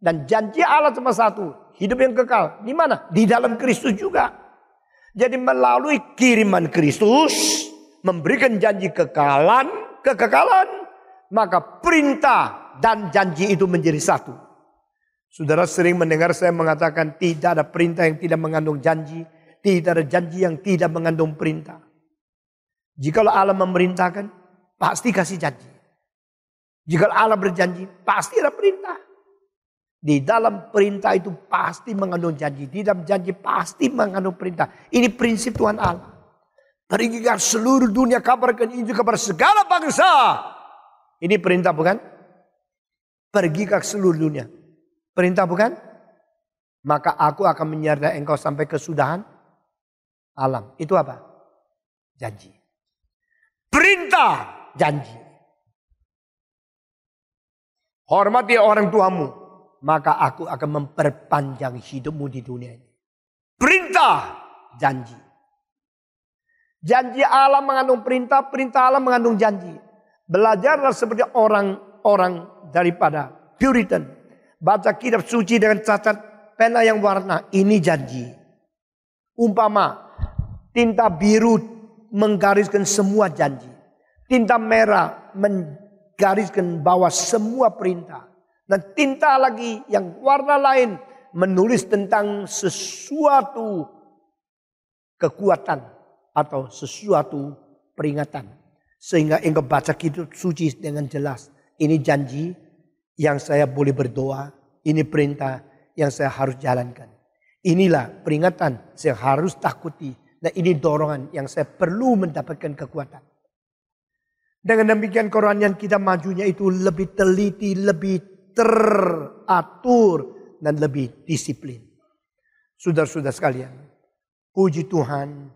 Dan janji Allah cuma satu, hidup yang kekal. Di mana? Di dalam Kristus juga. Jadi melalui kiriman Kristus, memberikan janji kekekalan, maka perintah dan janji itu menjadi satu. Saudara sering mendengar saya mengatakan tidak ada perintah yang tidak mengandung janji, tidak ada janji yang tidak mengandung perintah. Jikalau Allah memerintahkan, pasti kasih janji. Jikalau Allah berjanji, pasti ada perintah. Di dalam perintah itu pasti mengandung janji. Di dalam janji pasti mengandung perintah. Ini prinsip Tuhan Allah. Pergi ke seluruh dunia, kabarkan Injil kepada segala bangsa. Ini perintah bukan? Pergi ke seluruh dunia. Perintah bukan? Maka aku akan menyertai engkau sampai kesudahan alam. Itu apa? Janji. Perintah, janji. Hormati orang tuamu, maka aku akan memperpanjang hidupmu di dunia ini. Perintah, janji. Janji Allah mengandung perintah, perintah Allah mengandung janji. Belajarlah seperti orang-orang daripada Puritan. Baca kitab suci dengan cacat pena yang warna. Ini janji. Umpama tinta biru menggariskan semua janji. Tinta merah menggariskan bawah semua perintah. Dan tinta lagi yang warna lain menulis tentang sesuatu kekuatan atau sesuatu peringatan. Sehingga engkau baca kitab suci dengan jelas. Ini janji yang saya boleh berdoa. Ini perintah yang saya harus jalankan. Inilah peringatan saya harus takuti. Nah ini dorongan yang saya perlu mendapatkan kekuatan. Dengan demikian kerohanian kita majunya itu lebih teliti, lebih teratur, dan lebih disiplin. Saudara-saudara sekalian, puji Tuhan,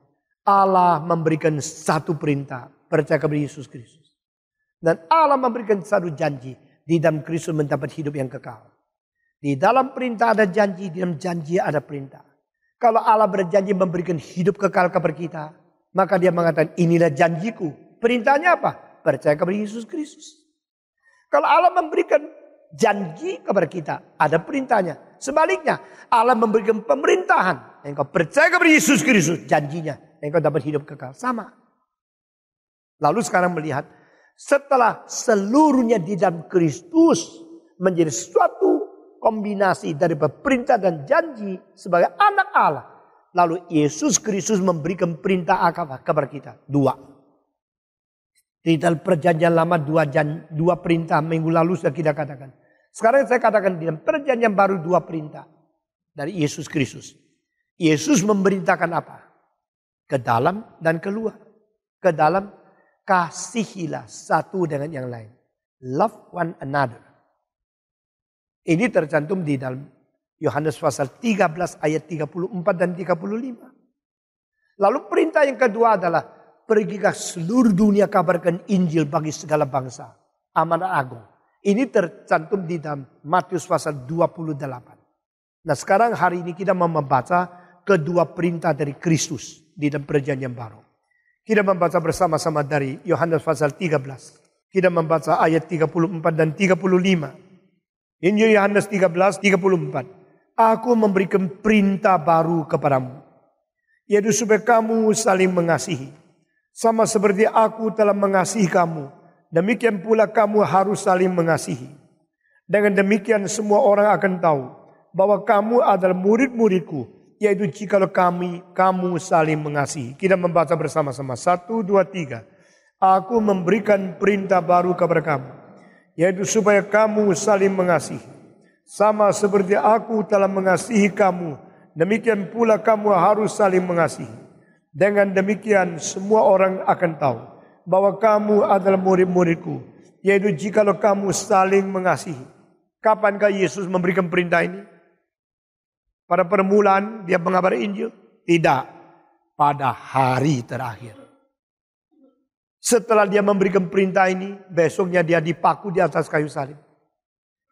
Allah memberikan satu perintah, percaya kepada Yesus Kristus. Dan Allah memberikan satu janji, di dalam Kristus mendapat hidup yang kekal. Di dalam perintah ada janji, di dalam janji ada perintah. Kalau Allah berjanji memberikan hidup kekal kepada kita, maka Dia mengatakan inilah janjiku. Perintahnya apa? Percaya kepada Yesus Kristus. Kalau Allah memberikan janji kepada kita, ada perintahnya. Sebaliknya, Allah memberikan pemerintahan. Engkau percaya kepada Yesus Kristus, janjinya. Engkau dapat hidup kekal. Sama. Lalu sekarang melihat, setelah seluruhnya di dalam Kristus menjadi suatu kombinasi dari perintah dan janji sebagai anak Allah. Lalu Yesus Kristus memberikan perintah apa kepada kita? Dua. Di dalam perjanjian lama dua perintah minggu lalu sudah kita katakan. Sekarang saya katakan di dalam perjanjian baru dua perintah dari Yesus Kristus. Yesus memerintahkan apa? Ke dalam dan keluar. Ke dalam, kasihilah satu dengan yang lain. Love one another. Ini tercantum di dalam Yohanes pasal 13 ayat 34 dan 35. Lalu perintah yang kedua adalah pergi ke seluruh dunia kabarkan Injil bagi segala bangsa. Amanat agung. Ini tercantum di dalam Matius pasal 28. Nah sekarang hari ini kita mau membaca kedua perintah dari Kristus di dalam perjanjian baru. Kita membaca bersama-sama dari Yohanes pasal 13. Kita membaca ayat 34 dan 35. Injil Yohanes 13, 34. Aku memberikan perintah baru kepadamu, yaitu supaya kamu saling mengasihi. Sama seperti aku telah mengasihi kamu, demikian pula kamu harus saling mengasihi. Dengan demikian semua orang akan tahu bahwa kamu adalah murid-muridku, yaitu jikalau kamu saling mengasihi. Kita membaca bersama-sama. 1, 2, 3. Aku memberikan perintah baru kepada kamu, yaitu supaya kamu saling mengasihi. Sama seperti aku telah mengasihi kamu, demikian pula kamu harus saling mengasihi. Dengan demikian semua orang akan tahu bahwa kamu adalah murid-muridku, yaitu jikalau kamu saling mengasihi. Kapankah Yesus memberikan perintah ini? Pada permulaan dia mengabar Injil? Tidak. Pada hari terakhir. Setelah dia memberikan perintah ini, besoknya dia dipaku di atas kayu salib.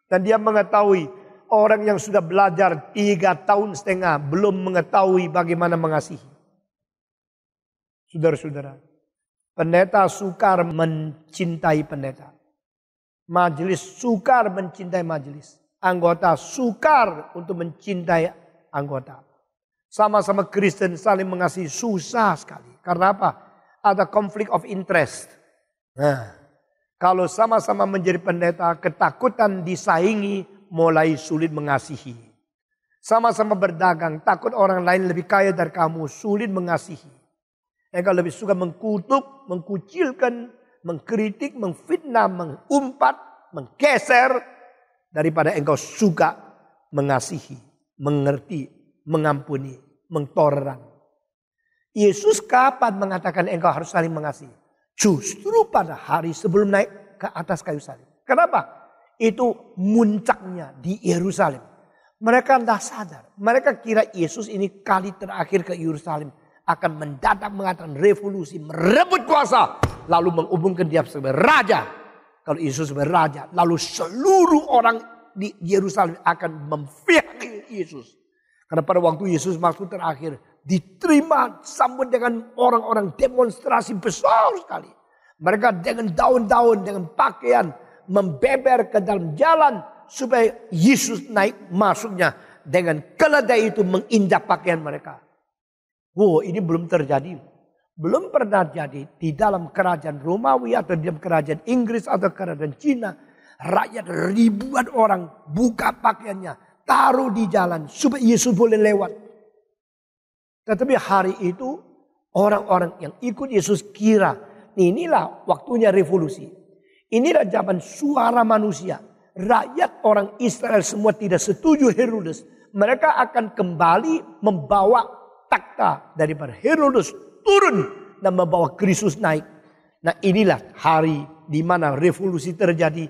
Dan dia mengetahui orang yang sudah belajar 3,5 tahun belum mengetahui bagaimana mengasihi. Saudara-saudara, pendeta sukar mencintai pendeta. Majelis sukar mencintai majelis. Anggota sukar untuk mencintai anggota. Sama-sama Kristen saling mengasihi susah sekali. Karena apa? Ada konflik of interest. Nah, kalau sama-sama menjadi pendeta, ketakutan disaingi mulai sulit mengasihi. Sama-sama berdagang, takut orang lain lebih kaya dari kamu, sulit mengasihi. Engkau lebih suka mengkutuk, mengkucilkan, mengkritik, memfitnah, mengumpat, menggeser, daripada engkau suka mengasihi, mengerti, mengampuni, mentoleran. Yesus kapan mengatakan engkau harus saling mengasihi? Justru pada hari sebelum naik ke atas kayu salib. Kenapa? Itu muncaknya di Yerusalem. Mereka tidak sadar. Mereka kira Yesus ini kali terakhir ke Yerusalem akan mendadak mengatakan revolusi, merebut kuasa, lalu mengumumkan dia sebagai raja. Kalau Yesus sebagai raja, lalu seluruh orang di Yerusalem akan memfihaki Yesus. Karena pada waktu Yesus masuk terakhir, diterima sambut dengan orang-orang demonstrasi besar sekali. Mereka dengan daun-daun, dengan pakaian, membeber ke dalam jalan supaya Yesus naik masuknya dengan keledai itu menginjak pakaian mereka. Wow, ini belum terjadi. Belum pernah jadi di dalam kerajaan Romawi atau di dalam kerajaan Inggris atau kerajaan Cina. Rakyat ribuan orang buka pakaiannya, taruh di jalan supaya Yesus boleh lewat. Tetapi hari itu orang-orang yang ikut Yesus kira inilah waktunya revolusi. Inilah zaman suara manusia. Rakyat orang Israel semua tidak setuju Herodes. Mereka akan kembali membawa takhta daripada Herodes turun dan membawa Kristus naik. Nah, inilah hari di mana revolusi terjadi.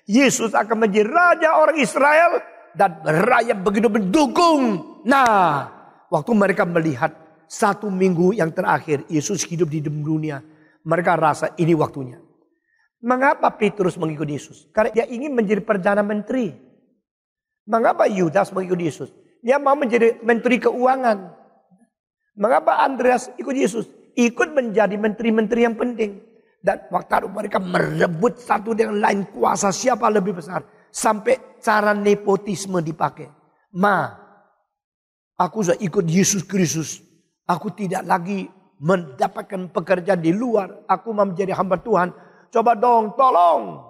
Yesus akan menjadi raja orang Israel dan rakyat begitu mendukung. Nah, waktu mereka melihat 1 minggu yang terakhir Yesus hidup di dunia, mereka rasa ini waktunya. Mengapa Petrus mengikut Yesus? Karena dia ingin menjadi perdana menteri. Mengapa Yudas mengikut Yesus? Dia mau menjadi menteri keuangan. Mengapa Andreas ikut Yesus? Ikut menjadi menteri-menteri yang penting. Dan waktu mereka merebut satu dengan lain kuasa siapa lebih besar. Sampai cara nepotisme dipakai. Aku sudah ikut Yesus Kristus. Aku tidak lagi mendapatkan pekerjaan di luar. Aku mau menjadi hamba Tuhan. Coba dong, tolong.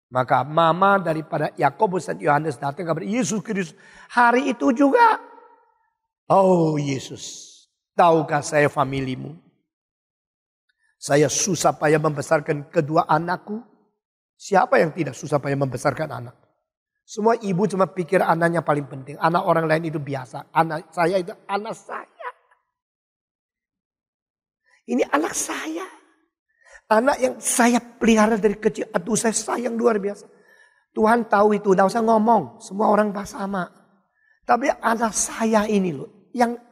Maka mama daripada Yakobus dan Yohanes datang kepada Yesus Kristus. Hari itu juga. Oh Yesus. Tahukah saya familimu? Saya susah payah membesarkan kedua anakku. Siapa yang tidak susah payah membesarkan anak? Semua ibu cuma pikir anaknya paling penting. Anak orang lain itu biasa. Anak saya itu anak saya. Ini anak saya. Anak yang saya pelihara dari kecil. Aduh, saya sayang luar biasa. Tuhan tahu itu. Tidak usah ngomong. Semua orang sama. Tapi anak saya ini loh. Yang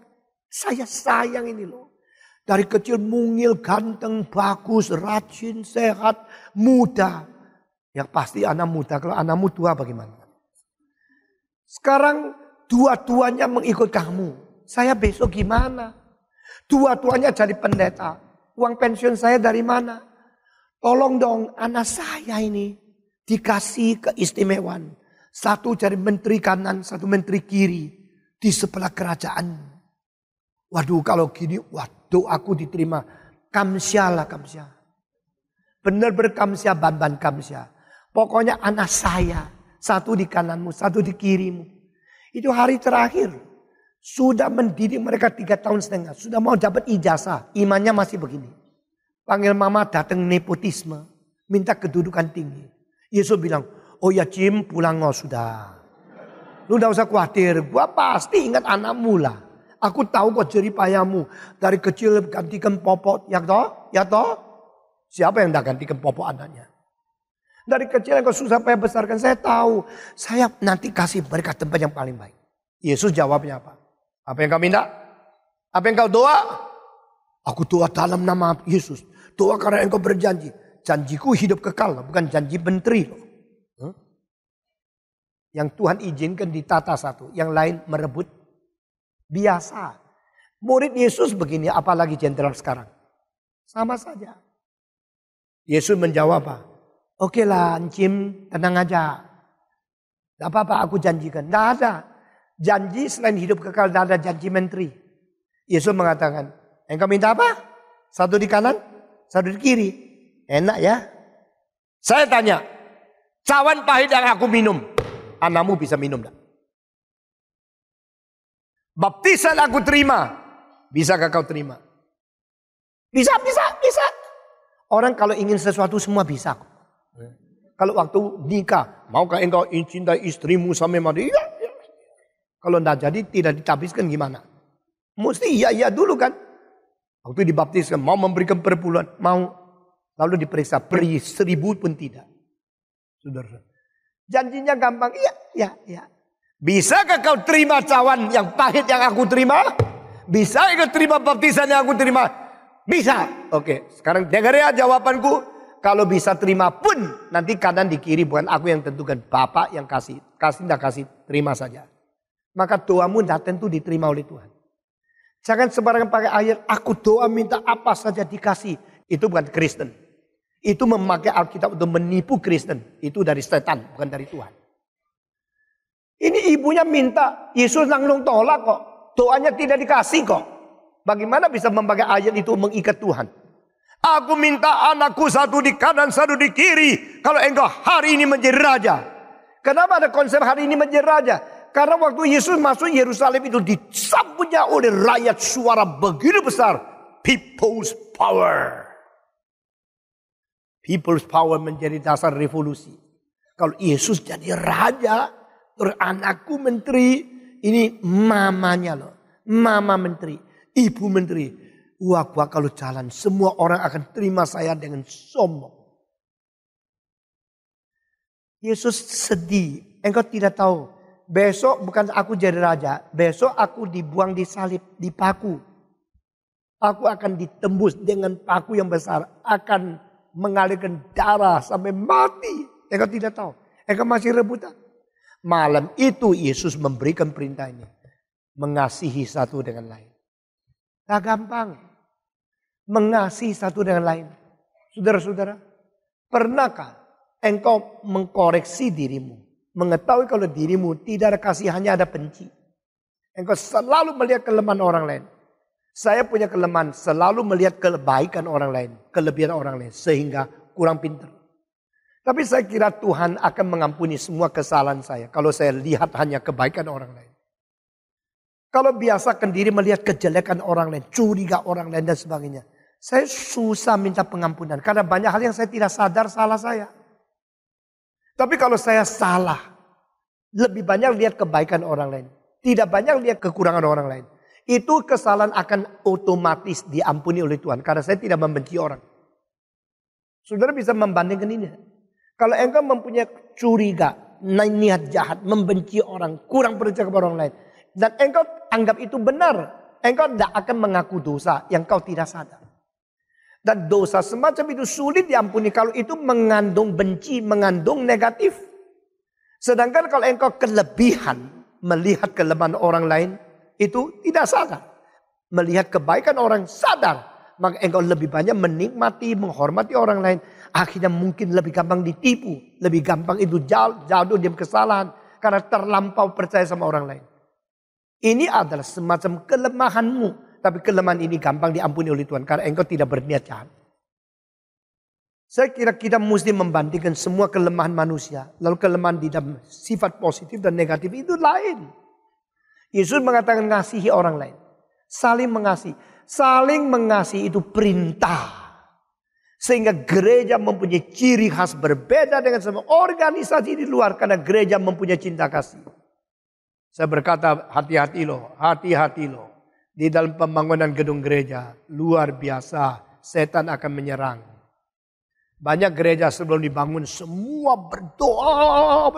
saya sayang ini loh. Dari kecil mungil, ganteng, bagus, rajin, sehat, muda. Ya pasti anak muda. Kalau anakmu tua bagaimana? Sekarang tua-tuanya mengikut kamu. Saya besok gimana? Tua-tuanya jadi pendeta. Uang pensiun saya dari mana? Tolong dong anak saya ini dikasih keistimewaan. Satu cari menteri kanan, satu menteri kiri. Di sebelah kerajaan. Waduh kalau gini, waduh aku diterima. Kamsya lah kamsya. Benar-benar kamsya, ban-ban kamsya. Pokoknya anak saya. Satu di kananmu, satu di kirimu. Itu hari terakhir. Sudah mendidik mereka 3 tahun setengah. Sudah mau dapat ijazah. Imannya masih begini. Panggil mama datang nepotisme. Minta kedudukan tinggi. Yesus bilang, oh ya Jim pulang sudah. Lu gak usah khawatir. Gua pasti ingat anakmu lah. Aku tahu kok jerih payahmu. Dari kecil gantikan popok. Ya toh? Ya toh? Siapa yang gak gantikan popok anaknya? Dari kecil yang kau susah payah besarkan. Saya tahu. Saya nanti kasih mereka tempat yang paling baik. Yesus jawabnya apa? Apa yang kau minta? Apa yang kau doa? Aku doa dalam nama Yesus. Doa karena engkau berjanji. Janjiku hidup kekal. Bukan janji menteri loh. Yang Tuhan izinkan ditata satu. Yang lain merebut. Biasa. Murid Yesus begini. Apalagi jenderal sekarang. Sama saja. Yesus menjawab apa? Oke lah Jim, tenang aja. Tidak apa-apa aku janjikan. Tidak ada. Janji selain hidup kekal. Tidak ada janji menteri. Yesus mengatakan. Engkau minta apa? Satu di kanan. Satu di kiri. Enak ya. Saya tanya. Cawan pahit yang aku minum. Anakmu bisa minum tak? Baptisan aku terima. Bisakah kau terima? Bisa. Orang kalau ingin sesuatu semua bisa. Kalau waktu nikah. Maukah engkau cintai istrimu sampai mati? Iya. Kalau tidak jadi tidak ditabiskan gimana? Mesti iya dulu kan. Waktu dibaptiskan mau memberikan perpuluhan. Mau. Lalu diperiksa. Beri 1000 pun tidak. Saudara. Janjinya gampang. Iya. Bisakah kau terima cawan yang pahit yang aku terima? Bisa kau terima baptisan yang aku terima? Bisa. Oke. Sekarang dengar ya jawabanku. Kalau bisa terima pun. Nanti kanan di kiri bukan aku yang tentukan. Bapak yang kasih. Kasih tidak kasih. Terima saja. Maka doamu tidak tentu diterima oleh Tuhan. Jangan sembarangan pakai ayat. Aku doa minta apa saja dikasih. Itu bukan Kristen. Itu memakai Alkitab untuk menipu Kristen. Itu dari setan, bukan dari Tuhan. Ini ibunya minta, Yesus langsung tolak kok. Doanya tidak dikasih kok. Bagaimana bisa memakai ayat itu mengikat Tuhan? Aku minta anakku satu di kanan, satu di kiri. Kalau engkau hari ini menjadi raja. Kenapa ada konsep hari ini menjadi raja? Karena waktu Yesus masuk Yerusalem itu disambutnya oleh rakyat suara begitu besar. People's power. People's power menjadi dasar revolusi. Kalau Yesus jadi raja, terus anakku menteri, ini mamanya loh. Mama menteri, ibu menteri. Wah kalau jalan semua orang akan terima saya dengan sombong. Yesus sedih. Engkau tidak tahu. Besok bukan aku jadi raja. Besok aku dibuang di salib, dipaku. Aku akan ditembus dengan paku yang besar. Akan mengalirkan darah sampai mati. Engkau tidak tahu. Engkau masih rebutan. Malam itu Yesus memberikan perintah ini. Mengasihi satu dengan lain. Tak gampang. Mengasihi satu dengan lain. Saudara-saudara. Pernahkah engkau mengkoreksi dirimu? Mengetahui kalau dirimu tidak ada kasih, hanya ada benci. Engkau selalu melihat kelemahan orang lain. Saya punya kelemahan selalu melihat kebaikan orang lain. Kelebihan orang lain. Sehingga kurang pintar. Tapi saya kira Tuhan akan mengampuni semua kesalahan saya. Kalau saya lihat hanya kebaikan orang lain. Kalau biasakan diri melihat kejelekan orang lain. Curiga orang lain dan sebagainya. Saya susah minta pengampunan. Karena banyak hal yang saya tidak sadar salah saya. Tapi kalau saya salah. Lebih banyak lihat kebaikan orang lain. Tidak banyak lihat kekurangan orang lain. Itu kesalahan akan otomatis diampuni oleh Tuhan. Karena saya tidak membenci orang. Saudara bisa membandingkan ini. Kalau engkau mempunyai curiga, niat jahat, membenci orang, kurang percaya kepada orang lain. Dan engkau anggap itu benar. Engkau tidak akan mengaku dosa yang kau tidak sadar. Dan dosa semacam itu sulit diampuni kalau itu mengandung benci, mengandung negatif. Sedangkan kalau engkau kelebihan melihat kelemahan orang lain, itu tidak sadar. Melihat kebaikan orang sadar. Maka engkau lebih banyak menikmati, menghormati orang lain. Akhirnya mungkin lebih gampang ditipu. Lebih gampang itu jatuh dalam kesalahan. Karena terlampau percaya sama orang lain. Ini adalah semacam kelemahanmu. Tapi kelemahan ini gampang diampuni oleh Tuhan. Karena engkau tidak berniat jahat. Saya kira kita mesti membandingkan semua kelemahan manusia. Lalu kelemahan di dalam sifat positif dan negatif itu lain. Yesus mengatakan ngasihi orang lain. Saling mengasihi. Saling mengasihi itu perintah. Sehingga gereja mempunyai ciri khas berbeda dengan semua organisasi di luar. Karena gereja mempunyai cinta kasih. Saya berkata hati-hati loh. Hati-hati loh. Di dalam pembangunan gedung gereja. Luar biasa. Setan akan menyerang. Banyak gereja sebelum dibangun semua berdoa.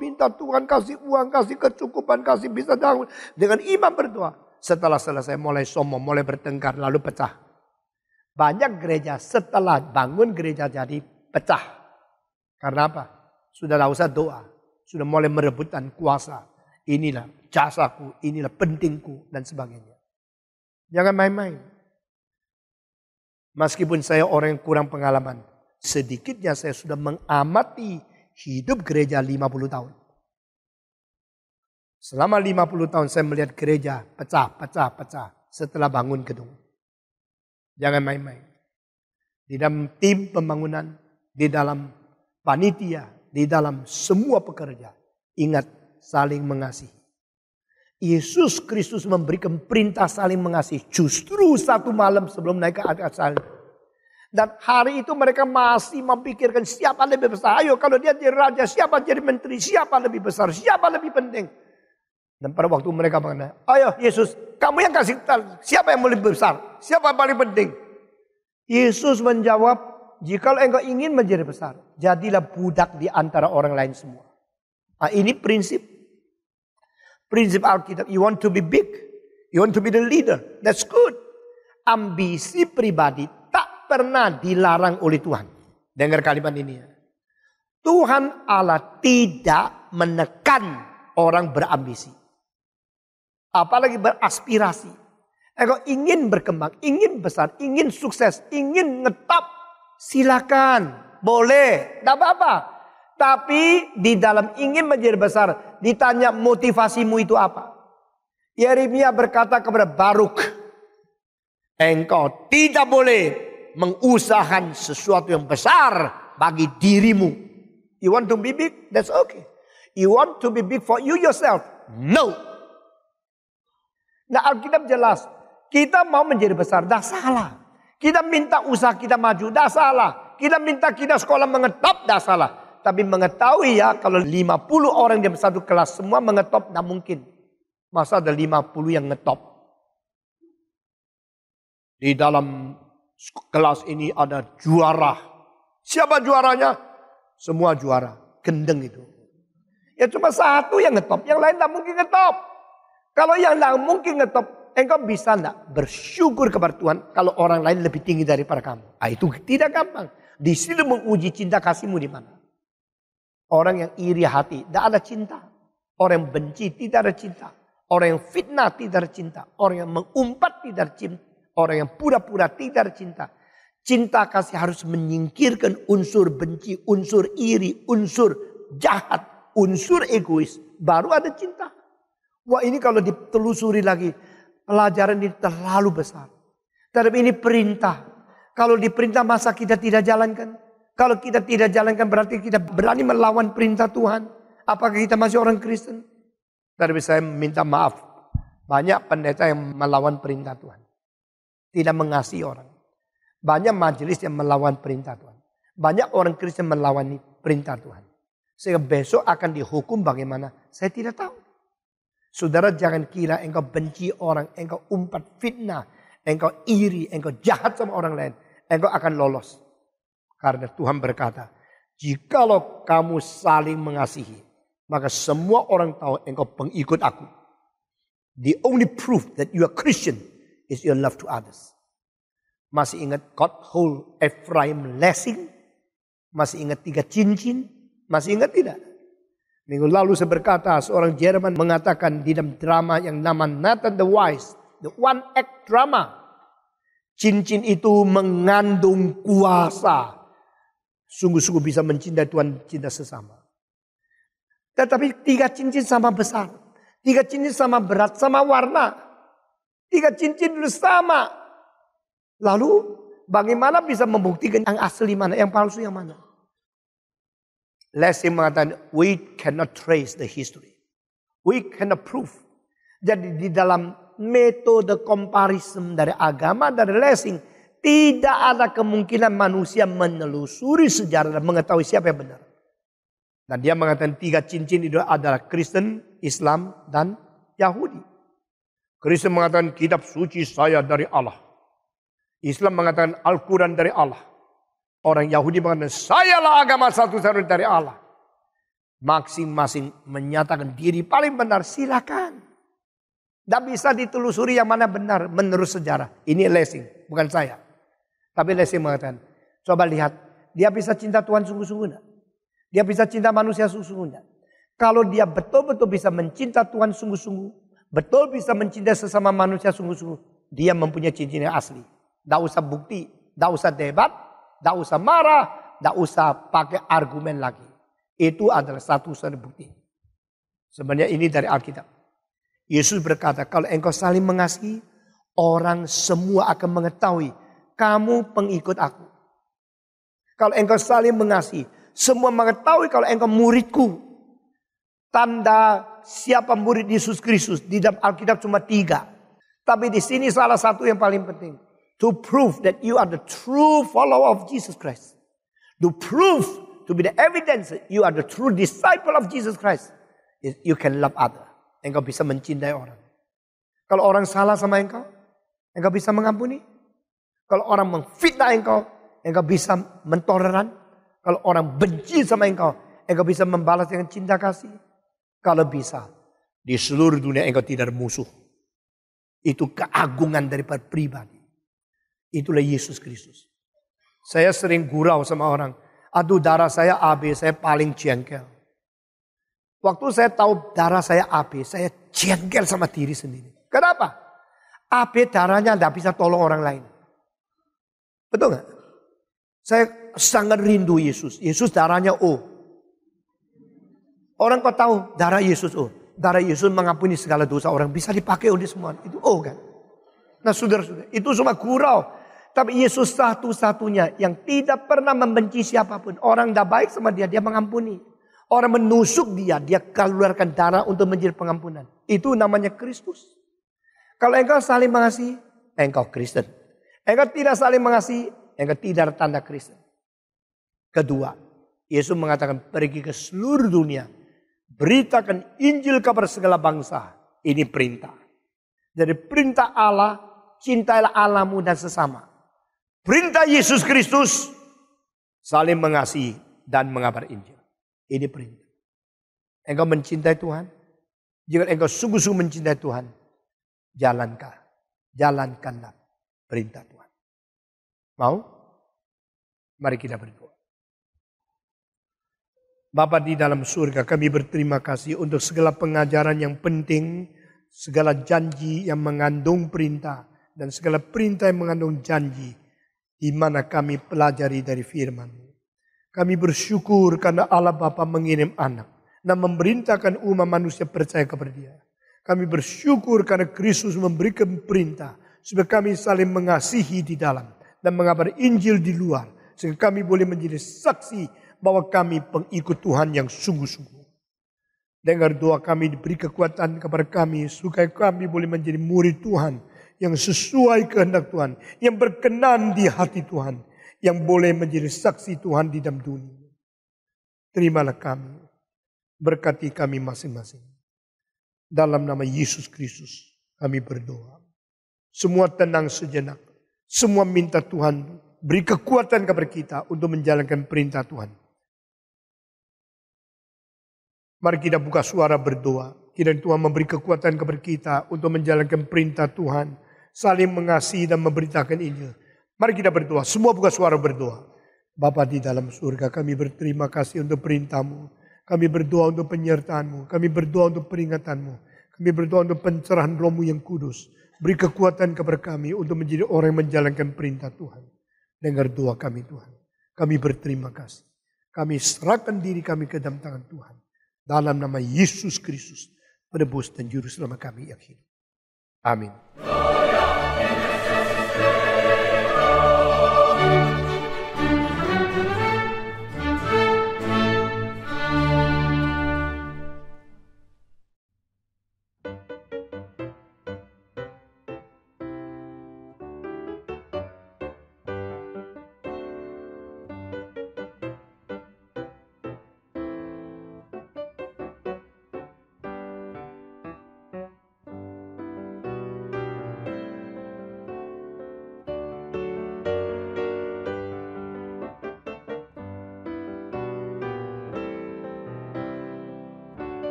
Minta Tuhan kasih uang, kasih kecukupan, kasih bisa bangun. Dengan iman berdoa. Setelah selesai mulai sombong, mulai bertengkar, lalu pecah. Banyak gereja setelah bangun gereja jadi pecah. Karena apa? Sudah tidak usah doa. Sudah mulai merebutkan kuasa. Inilah jasaku, inilah pentingku, dan sebagainya. Jangan main-main. Meskipun saya orang yang kurang pengalaman. Sedikitnya saya sudah mengamati hidup gereja 50 tahun. Selama 50 tahun saya melihat gereja pecah setelah bangun gedung. Jangan main-main. Di dalam tim pembangunan, di dalam panitia, di dalam semua pekerja. Ingat saling mengasihi. Yesus Kristus memberikan perintah saling mengasihi. Justru satu malam sebelum naik ke atas salib. Dan hari itu mereka masih memikirkan siapa lebih besar. Ayo kalau dia jadi raja, siapa jadi menteri, siapa lebih besar, siapa lebih penting. Dan pada waktu mereka mengatakan, ayo Yesus, kamu yang kasih tahu siapa yang lebih besar, siapa yang paling penting. Yesus menjawab, jikalau engkau ingin menjadi besar, jadilah budak di antara orang lain semua. Nah, ini prinsip Alkitab. You want to be big, you want to be the leader, that's good. Ambisi pribadi tak pernah dilarang oleh Tuhan. Dengar kalimat ini ya. Tuhan Allah tidak menekan orang berambisi. Apalagi beraspirasi. Engkau ingin berkembang, ingin besar, ingin sukses, ingin ngetop. Silakan, boleh, tidak apa-apa. Tapi di dalam ingin menjadi besar, ditanya motivasimu itu apa. Yeremia berkata kepada Baruk, engkau tidak boleh mengusahakan sesuatu yang besar bagi dirimu. You want to be big? That's okay. You want to be big for you yourself? No. Nah, Alkitab jelas. Kita mau menjadi besar, dah salah. Kita minta usaha kita maju, dah salah. Kita minta kita sekolah mengetop, dah salah. Tapi mengetahui ya, kalau 50 orang di satu kelas semua mengetop, tidak mungkin. Masa ada 50 yang ngetop. Di dalam kelas ini ada juara. Siapa juaranya? Semua juara. Gendeng itu. Ya cuma satu yang ngetop. Yang lain tidak mungkin ngetop. Kalau yang tidak mungkin ngetop. Engkau bisa tidak bersyukur kepada Tuhan. Kalau orang lain lebih tinggi daripada kamu. Itu tidak gampang. Di situ menguji cinta kasihmu di mana. Orang yang iri hati. Tidak ada cinta. Orang yang benci tidak ada cinta. Orang yang fitnah tidak ada cinta. Orang yang mengumpat tidak ada cinta. Orang yang pura-pura tidak ada cinta. Cinta kasih harus menyingkirkan unsur benci, unsur iri, unsur jahat, unsur egois. Baru ada cinta. Wah, ini kalau ditelusuri lagi, pelajaran ini terlalu besar. Tapi ini perintah. Kalau diperintah masa kita tidak jalankan? Kalau kita tidak jalankan berarti kita berani melawan perintah Tuhan. Apakah kita masih orang Kristen? Tapi saya minta maaf. Banyak pendeta yang melawan perintah Tuhan. Tidak mengasihi orang. Banyak majelis yang melawan perintah Tuhan. Banyak orang Kristen melawan perintah Tuhan. Sehingga besok akan dihukum bagaimana? Saya tidak tahu. Saudara jangan kira engkau benci orang. Engkau umpat fitnah. Engkau iri. Engkau jahat sama orang lain. Engkau akan lolos. Karena Tuhan berkata. Jikalau kamu saling mengasihi. Maka semua orang tahu engkau pengikut aku. The only proof that you are Christian is your love to others. Masih ingat God hold Ephraim blessing? Masih ingat 3 cincin? Masih ingat tidak? Minggu lalu saya berkata, seorang Jerman mengatakan di dalam drama yang nama Nathan the Wise, the one act drama. Cincin itu mengandung kuasa. Sungguh-sungguh bisa mencintai Tuhan, cinta sesama. Tetapi 3 cincin sama besar. 3 cincin sama berat, sama warna. 3 cincin itu sama. Lalu bagaimana bisa membuktikan yang asli mana, yang palsu yang mana? Lessing mengatakan, we cannot trace the history. We cannot prove. Jadi di dalam metode comparison dari agama, dari Lessing, tidak ada kemungkinan manusia menelusuri sejarah dan mengetahui siapa yang benar. Dan dia mengatakan 3 cincin itu adalah Kristen, Islam, dan Yahudi. Kristen mengatakan kitab suci saya dari Allah. Islam mengatakan Al-Quran dari Allah. Orang Yahudi mengatakan sayalah agama satu-satunya dari Allah. Masing-masing menyatakan diri paling benar, silakan. Tidak bisa ditelusuri yang mana benar menurut sejarah. Ini Lessing, bukan saya. Tapi Lessing mengatakan, coba lihat, dia bisa cinta Tuhan sungguh-sungguh enggak? Dia bisa cinta manusia sungguh-sungguh enggak? Kalau dia betul-betul bisa mencinta Tuhan sungguh-sungguh, betul bisa mencintai sesama manusia sungguh-sungguh, dia mempunyai cincin yang asli. Tidak usah bukti, tidak usah debat, tidak usah marah, tidak usah pakai argumen lagi. Itu adalah satu-satunya bukti. Sebenarnya ini dari Alkitab. Yesus berkata, kalau engkau saling mengasihi, orang semua akan mengetahui kamu pengikut aku. Kalau engkau saling mengasihi, semua mengetahui kalau engkau muridku. Tanda siapa murid Yesus Kristus di dalam Alkitab cuma 3. Tapi di sini salah satu yang paling penting. To prove that you are the true follower of Jesus Christ. To prove, to be the evidence that you are the true disciple of Jesus Christ. You can love others. Engkau bisa mencintai orang. Kalau orang salah sama engkau bisa mengampuni. Kalau orang memfitnah engkau bisa mentoleran. Kalau orang benci sama engkau bisa membalas dengan cinta kasih. Kalau bisa, di seluruh dunia engkau tidak ada musuh. Itu keagungan daripada pribadi. Itulah Yesus Kristus. Saya sering gurau sama orang. Aduh, darah saya AB, saya paling jengkel. Waktu saya tahu darah saya AB, saya jengkel sama diri sendiri. Kenapa? AB darahnya tidak bisa tolong orang lain. Betul nggak? Saya sangat rindu Yesus. Yesus darahnya O. Orang kau tahu darah Yesus O. Darah Yesus mengampuni segala dosa orang. Bisa dipakai oleh semua. Itu O kan? Nah saudara-saudara, itu cuma gurau. Tapi Yesus satu-satunya yang tidak pernah membenci siapapun. Orang tidak baik sama dia, dia mengampuni. Orang menusuk dia keluarkan darah untuk menjadi pengampunan. Itu namanya Kristus. Kalau engkau saling mengasihi, engkau Kristen. Engkau tidak saling mengasihi, engkau tidak ada tanda Kristen. Kedua, Yesus mengatakan pergi ke seluruh dunia. Beritakan Injil kepada segala bangsa. Ini perintah. Jadi perintah Allah, cintailah Allahmu dan sesama. Perintah Yesus Kristus, saling mengasihi dan mengabar Injil. Ini perintah. Engkau mencintai Tuhan. Jika engkau sungguh-sungguh mencintai Tuhan, jalankanlah perintah Tuhan. Mau? Mari kita berdoa. Bapa di dalam surga, kami berterima kasih untuk segala pengajaran yang penting, segala janji yang mengandung perintah, dan segala perintah yang mengandung janji, di mana kami pelajari dari firman-Mu. Kami bersyukur karena Allah Bapa mengirim anak dan memerintahkan umat manusia percaya kepada Dia. Kami bersyukur karena Kristus memberikan perintah supaya kami saling mengasihi di dalam dan mengabar Injil di luar, sehingga kami boleh menjadi saksi bahwa kami pengikut Tuhan yang sungguh-sungguh. Dengar doa kami, diberi kekuatan kepada kami supaya kami boleh menjadi murid Tuhan yang sesuai kehendak Tuhan, yang berkenan di hati Tuhan, yang boleh menjadi saksi Tuhan di dalam dunia. Terimalah kami, berkati kami masing-masing. Dalam nama Yesus Kristus kami berdoa. Semua tenang sejenak, semua minta Tuhan beri kekuatan kepada kita untuk menjalankan perintah Tuhan. Mari kita buka suara berdoa. Kiranya Tuhan memberi kekuatan kepada kita untuk menjalankan perintah Tuhan, saling mengasihi dan memberitakan Injil. Mari kita berdoa, semua buka suara berdoa. Bapa di dalam surga, kami berterima kasih untuk perintah-Mu. Kami berdoa untuk penyertaan-Mu. Kami berdoa untuk peringatan-Mu. Kami berdoa untuk pencerahan Roh-Mu yang kudus. Beri kekuatan kepada kami untuk menjadi orang yang menjalankan perintah Tuhan. Dengar doa kami Tuhan. Kami berterima kasih. Kami serahkan diri kami ke dalam tangan Tuhan. Dalam nama Yesus Kristus, penebus dan juru selamat kami yang hidup. Amin.